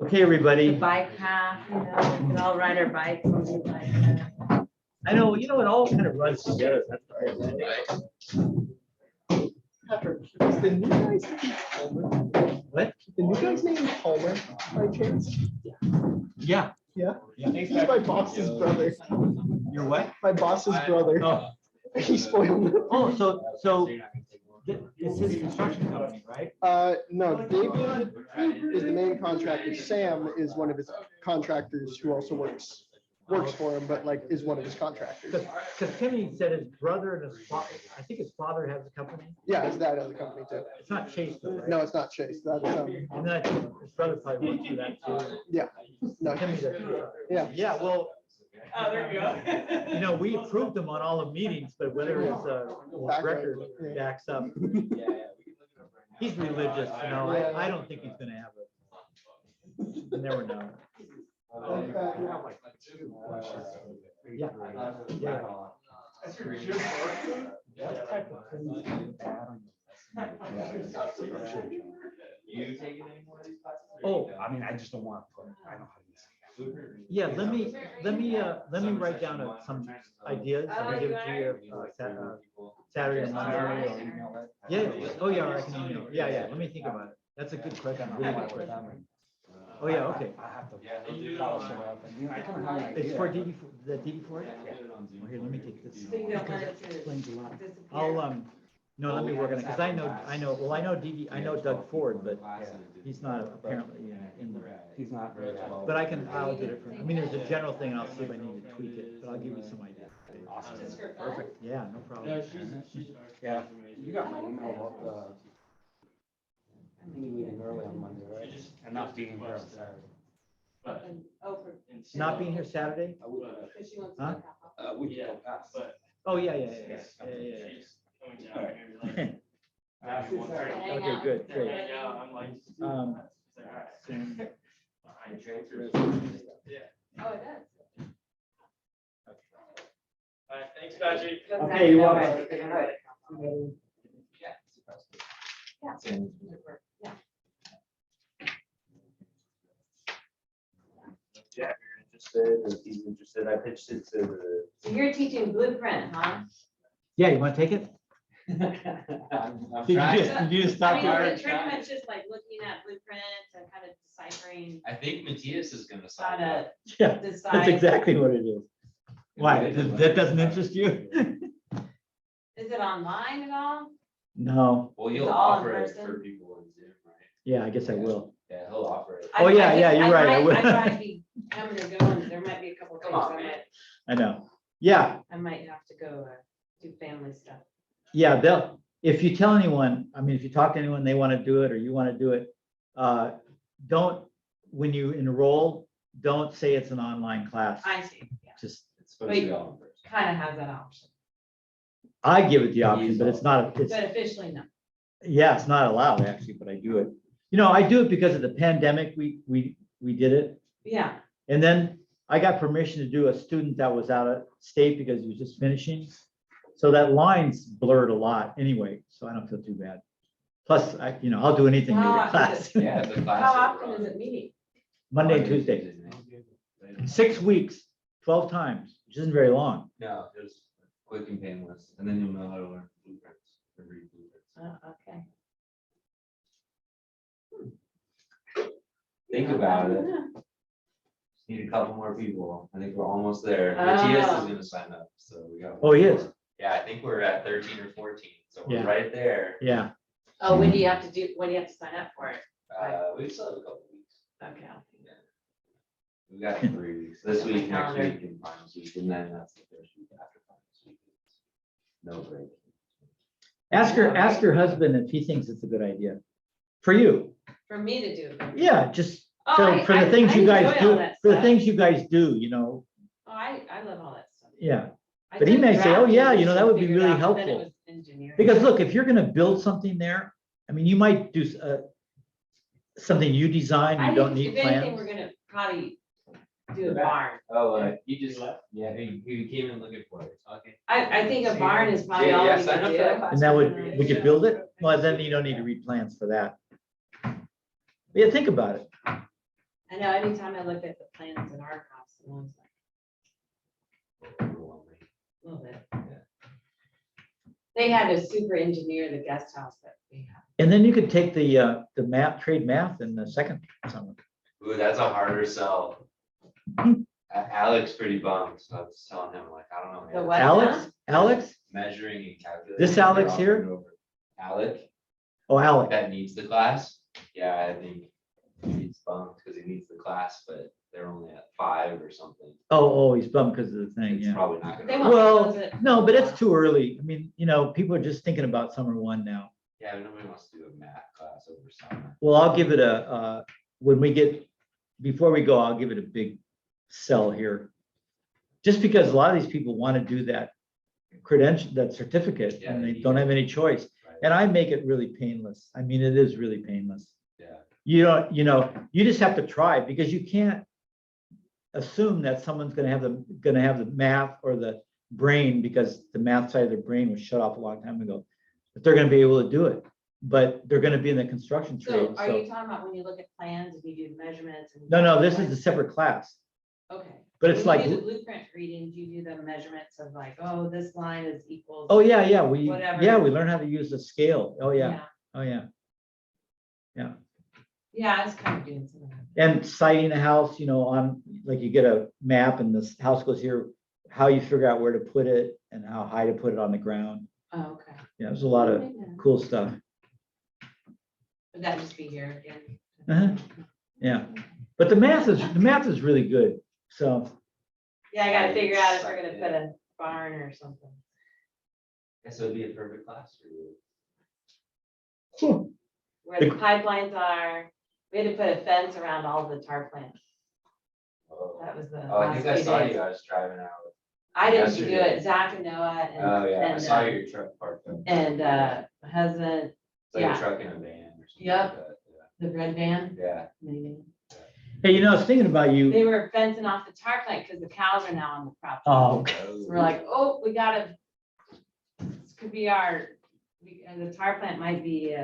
[SPEAKER 1] Okay,
[SPEAKER 3] The
[SPEAKER 1] everybody.
[SPEAKER 3] bike path, you know, we can all ride our bikes on the bike.
[SPEAKER 1] I know, you know, it all kind of runs together. That's right.
[SPEAKER 10] Patrick, is the new guy's name Palmer?
[SPEAKER 1] What?
[SPEAKER 10] The new guy's name Palmer by chance?
[SPEAKER 1] Yeah.
[SPEAKER 10] Yeah.
[SPEAKER 1] Yeah.
[SPEAKER 10] He's my boss's brother.
[SPEAKER 1] You're what?
[SPEAKER 10] My boss's brother.
[SPEAKER 1] Oh,
[SPEAKER 10] He spoiled me.
[SPEAKER 1] oh, so it's his construction company, right?
[SPEAKER 10] No, David is the main contractor. Sam is one of his contractors who also works for him, but like is one of his contractors.
[SPEAKER 1] Because Timmy said his brother and his father, I think his father has a company.
[SPEAKER 10] Yeah, his dad has a company too.
[SPEAKER 1] It's not Chase though, right?
[SPEAKER 10] No, it's not Chase. That's
[SPEAKER 1] And then I think his brother probably works for that too.
[SPEAKER 10] yeah. No,
[SPEAKER 1] Timmy's a.
[SPEAKER 10] yeah.
[SPEAKER 1] Yeah, well,
[SPEAKER 3] Oh, there you go.
[SPEAKER 1] you know, we approved them on all the meetings, but whether his
[SPEAKER 10] Back
[SPEAKER 1] record
[SPEAKER 10] yeah.
[SPEAKER 1] backs up. He's religious, you know, I don't think he's gonna have it. You never know. Yeah, yeah. Oh,
[SPEAKER 7] I mean, I just don't want to put, I know how to use it.
[SPEAKER 1] yeah, let me write down some ideas and give it to you Saturday and Monday. Yeah, oh yeah, I can email. Yeah, let me think about it. That's a good question, really good question. Oh, yeah, okay.
[SPEAKER 7] I have to follow some up, and, you know, I kind of have an
[SPEAKER 1] It's
[SPEAKER 7] idea.
[SPEAKER 1] for DD, the DD for it? Oh, here, let me take this.
[SPEAKER 3] So you don't want it to
[SPEAKER 1] Explains a lot.
[SPEAKER 3] disappear.
[SPEAKER 1] I'll, no, let me work on it, because I know, well, I know DD, I know Doug Ford, but he's not apparently in the,
[SPEAKER 7] He's not very well.
[SPEAKER 1] but I'll get it from, I mean, there's a general thing, and I'll see if I need to tweak it, but I'll give you some ideas.
[SPEAKER 7] Awesome.
[SPEAKER 1] Perfect, yeah, no problem.
[SPEAKER 7] Yeah, you got my email about the meeting early on Monday, right? And not being here on Saturday.
[SPEAKER 3] Oh, for.
[SPEAKER 1] Not being here Saturday?
[SPEAKER 3] Because she wants to
[SPEAKER 1] Huh?
[SPEAKER 3] know how-
[SPEAKER 7] We can go past.
[SPEAKER 1] Oh, yeah. Okay, good, great.
[SPEAKER 3] Oh, it does.
[SPEAKER 2] Thanks, Patrick.
[SPEAKER 1] Okay, you're welcome.
[SPEAKER 8] Yeah, if you're interested, or if he's interested, I pitched it to the.
[SPEAKER 3] So you're teaching blueprint, huh?
[SPEAKER 1] Yeah, you want to take it?
[SPEAKER 8] I'm
[SPEAKER 1] Did you
[SPEAKER 8] trying.
[SPEAKER 1] just, did you just
[SPEAKER 3] I
[SPEAKER 1] stop
[SPEAKER 3] mean,
[SPEAKER 1] there?
[SPEAKER 3] is it pretty much just like looking at blueprints and kind of deciphering
[SPEAKER 8] I think Matthias is gonna
[SPEAKER 3] how
[SPEAKER 8] sign
[SPEAKER 3] to
[SPEAKER 8] up.
[SPEAKER 1] Yeah, that's
[SPEAKER 3] decide?
[SPEAKER 1] exactly what it is. Why? That doesn't interest you?
[SPEAKER 3] Is it online at all?
[SPEAKER 1] No,
[SPEAKER 8] Well,
[SPEAKER 3] It's
[SPEAKER 8] you'll
[SPEAKER 3] all in
[SPEAKER 8] offer it
[SPEAKER 3] person?
[SPEAKER 8] for people in Zoom, right?
[SPEAKER 1] yeah, I guess I will.
[SPEAKER 8] Yeah, he'll offer it.
[SPEAKER 1] Oh, yeah, yeah, you're right, I will.
[SPEAKER 3] I might be coming and going. There might be a couple
[SPEAKER 8] Come
[SPEAKER 3] things
[SPEAKER 8] on,
[SPEAKER 3] I
[SPEAKER 8] man.
[SPEAKER 3] might,
[SPEAKER 1] I know. Yeah,
[SPEAKER 3] I might have to go do family stuff.
[SPEAKER 1] yeah, they'll, if you tell anyone, I mean, if you talk to anyone, they want to do it or you want to do it, don't, when you enroll, don't say it's an online class.
[SPEAKER 3] I see, yeah.
[SPEAKER 1] Just,
[SPEAKER 8] It's supposed to be all in person.
[SPEAKER 3] Kind of has that option,
[SPEAKER 1] I give it the option, but it's not, it's,
[SPEAKER 3] but officially no.
[SPEAKER 1] yeah, it's not allowed actually, but I do it. You know, I do it because of the pandemic, we did it.
[SPEAKER 3] Yeah,
[SPEAKER 1] And then I got permission to do a student that was out of state because he was just finishing. So that line's blurred a lot anyway, so I don't feel too bad. Plus, I'll do anything to
[SPEAKER 3] How
[SPEAKER 1] get a
[SPEAKER 3] often is
[SPEAKER 1] class.
[SPEAKER 8] Yeah, the class.
[SPEAKER 3] how
[SPEAKER 8] will
[SPEAKER 3] often
[SPEAKER 8] run
[SPEAKER 3] is it meeting?
[SPEAKER 1] Monday and Tuesday, 6 weeks, 12 times, which isn't very long.
[SPEAKER 8] No, just quick and painless, and then you'll know how to learn blueprints, or read blueprints.
[SPEAKER 3] Okay.
[SPEAKER 8] Think about it. Just need a couple more people. I think we're almost there. Matthias is
[SPEAKER 3] Oh.
[SPEAKER 8] gonna sign up, so we got.
[SPEAKER 1] Oh, he is?
[SPEAKER 8] Yeah, I think we're at 13 or 14, so we're
[SPEAKER 1] Yeah.
[SPEAKER 8] right there.
[SPEAKER 1] Yeah,
[SPEAKER 3] Oh, when do you have to do, when do you have to sign up for it?
[SPEAKER 8] We still have a couple weeks.
[SPEAKER 3] Okay.
[SPEAKER 8] We got 3 weeks. This
[SPEAKER 3] On my
[SPEAKER 8] week, next
[SPEAKER 3] calendar.
[SPEAKER 8] week, and finals week, and then that's the first week after finals week. No break.
[SPEAKER 1] ask her husband if he thinks it's a good idea. For you,
[SPEAKER 3] For me to do it.
[SPEAKER 1] yeah, just
[SPEAKER 3] Oh,
[SPEAKER 1] for the
[SPEAKER 3] I
[SPEAKER 1] things you guys
[SPEAKER 3] enjoy all
[SPEAKER 1] do,
[SPEAKER 3] that
[SPEAKER 1] for the
[SPEAKER 3] stuff.
[SPEAKER 1] things you guys do, you know,
[SPEAKER 3] Oh, I love all that stuff.
[SPEAKER 1] yeah.
[SPEAKER 3] I
[SPEAKER 1] But he
[SPEAKER 3] took
[SPEAKER 1] may say, oh,
[SPEAKER 3] drafting
[SPEAKER 1] yeah,
[SPEAKER 3] just
[SPEAKER 1] that
[SPEAKER 3] to
[SPEAKER 1] would be
[SPEAKER 3] figure it
[SPEAKER 1] really
[SPEAKER 3] out, but then it
[SPEAKER 1] helpful.
[SPEAKER 3] was engineering.
[SPEAKER 1] Because look, if you're gonna build something there, I mean, you might do something you design,
[SPEAKER 3] I
[SPEAKER 1] you don't
[SPEAKER 3] think
[SPEAKER 1] need
[SPEAKER 3] if anything,
[SPEAKER 1] plans.
[SPEAKER 3] we're gonna probably do a barn.
[SPEAKER 8] Oh, he just left? Yeah, he came in looking for it. Okay.
[SPEAKER 3] I think a barn is probably all we
[SPEAKER 8] sign
[SPEAKER 3] can
[SPEAKER 8] up
[SPEAKER 3] do.
[SPEAKER 8] for that class.
[SPEAKER 1] And that would, we could build it? Well, then you don't need to read plans for that. Yeah, think about it.
[SPEAKER 3] I know, anytime I look at the plans in our house, it was like a little bit. They had to super engineer the guest house that we have.
[SPEAKER 1] And then you could take the math, trade math in the second summer.
[SPEAKER 8] Ooh, that's a harder sell. Alex pretty bummed, so I was telling him like, I don't know.
[SPEAKER 3] The
[SPEAKER 8] man.
[SPEAKER 3] what?
[SPEAKER 1] Alex, Alex?
[SPEAKER 8] Measuring and calculating.
[SPEAKER 1] This Alex
[SPEAKER 8] they're
[SPEAKER 1] here?
[SPEAKER 8] offering over. Alec,
[SPEAKER 1] Oh, Alex.
[SPEAKER 8] that needs the class. Yeah, I think he's bummed because he needs the class, but they're only at 5 or something.
[SPEAKER 1] Oh, he's bummed because of the thing,
[SPEAKER 8] It's
[SPEAKER 1] yeah.
[SPEAKER 8] probably not
[SPEAKER 3] They
[SPEAKER 8] gonna.
[SPEAKER 3] won't
[SPEAKER 1] Well,
[SPEAKER 3] close it.
[SPEAKER 1] no, but it's too early. I mean, people are just thinking about summer one now.
[SPEAKER 8] Yeah, but nobody wants to do a math class over summer.
[SPEAKER 1] Well, I'll give it when we get, before we go, I'll give it a big sell here. Just because a lot of these people want to do that credential, that certificate,
[SPEAKER 8] Yeah,
[SPEAKER 1] and
[SPEAKER 8] they
[SPEAKER 1] they
[SPEAKER 8] need
[SPEAKER 1] don't
[SPEAKER 8] it.
[SPEAKER 1] have any choice.
[SPEAKER 8] Right?
[SPEAKER 1] And I make it really painless. I mean, it is really painless.
[SPEAKER 8] Yeah.
[SPEAKER 1] You don't, you just have to try because you can't assume that someone's gonna have the math or the brain because the math side of their brain was shut off a long time ago. But they're gonna be able to do it, but they're gonna be in the construction
[SPEAKER 3] So
[SPEAKER 1] trade,
[SPEAKER 3] are
[SPEAKER 1] so.
[SPEAKER 3] you talking about when you look at plans, if you do measurements? And
[SPEAKER 1] No, this is a separate class,
[SPEAKER 3] Okay.
[SPEAKER 1] but it's
[SPEAKER 3] When you
[SPEAKER 1] like,
[SPEAKER 3] do the blueprint readings, you do the measurements of like, oh, this line is equals.
[SPEAKER 1] oh, yeah, we
[SPEAKER 3] Whatever.
[SPEAKER 1] learn how to use the scale. Oh, yeah, oh, yeah.
[SPEAKER 3] Yeah, I was kind of doing some of that.
[SPEAKER 1] And siting a house, on, like you get a map and this house goes here, how you figure out where to put it and how high to put it on the ground.
[SPEAKER 3] Oh, okay.
[SPEAKER 1] Yeah, there's a lot of cool stuff.
[SPEAKER 3] Would that just be here again?
[SPEAKER 1] Uh-huh. Yeah, but the math is really good, so.
[SPEAKER 3] Yeah, I gotta figure out if we're gonna put a barn or something.
[SPEAKER 8] Guess it would be a perfect class for you.
[SPEAKER 3] Where the pipelines are, we had to put a fence around all the tar plants.
[SPEAKER 8] Oh,
[SPEAKER 3] That was the
[SPEAKER 8] Oh, I
[SPEAKER 3] last
[SPEAKER 8] think I
[SPEAKER 3] few
[SPEAKER 8] saw you
[SPEAKER 3] days.
[SPEAKER 8] guys driving out.
[SPEAKER 3] I didn't do
[SPEAKER 8] yesterday.
[SPEAKER 3] it, Zach and Noah
[SPEAKER 8] Oh, yeah, I
[SPEAKER 3] and,
[SPEAKER 8] saw your truck parked up.
[SPEAKER 3] and, my husband,
[SPEAKER 8] It's like
[SPEAKER 3] yeah.
[SPEAKER 8] a truck and a van or something.
[SPEAKER 3] Yep.
[SPEAKER 8] like that,
[SPEAKER 3] the red van,
[SPEAKER 8] Yeah.
[SPEAKER 3] maybe.
[SPEAKER 1] Hey, I was thinking about you.
[SPEAKER 3] They were fencing off the tar plant because the cows are now on the property.
[SPEAKER 1] Oh,
[SPEAKER 8] Yeah.
[SPEAKER 3] So we're like, oh, we gotta, this could be our, the tar plant might be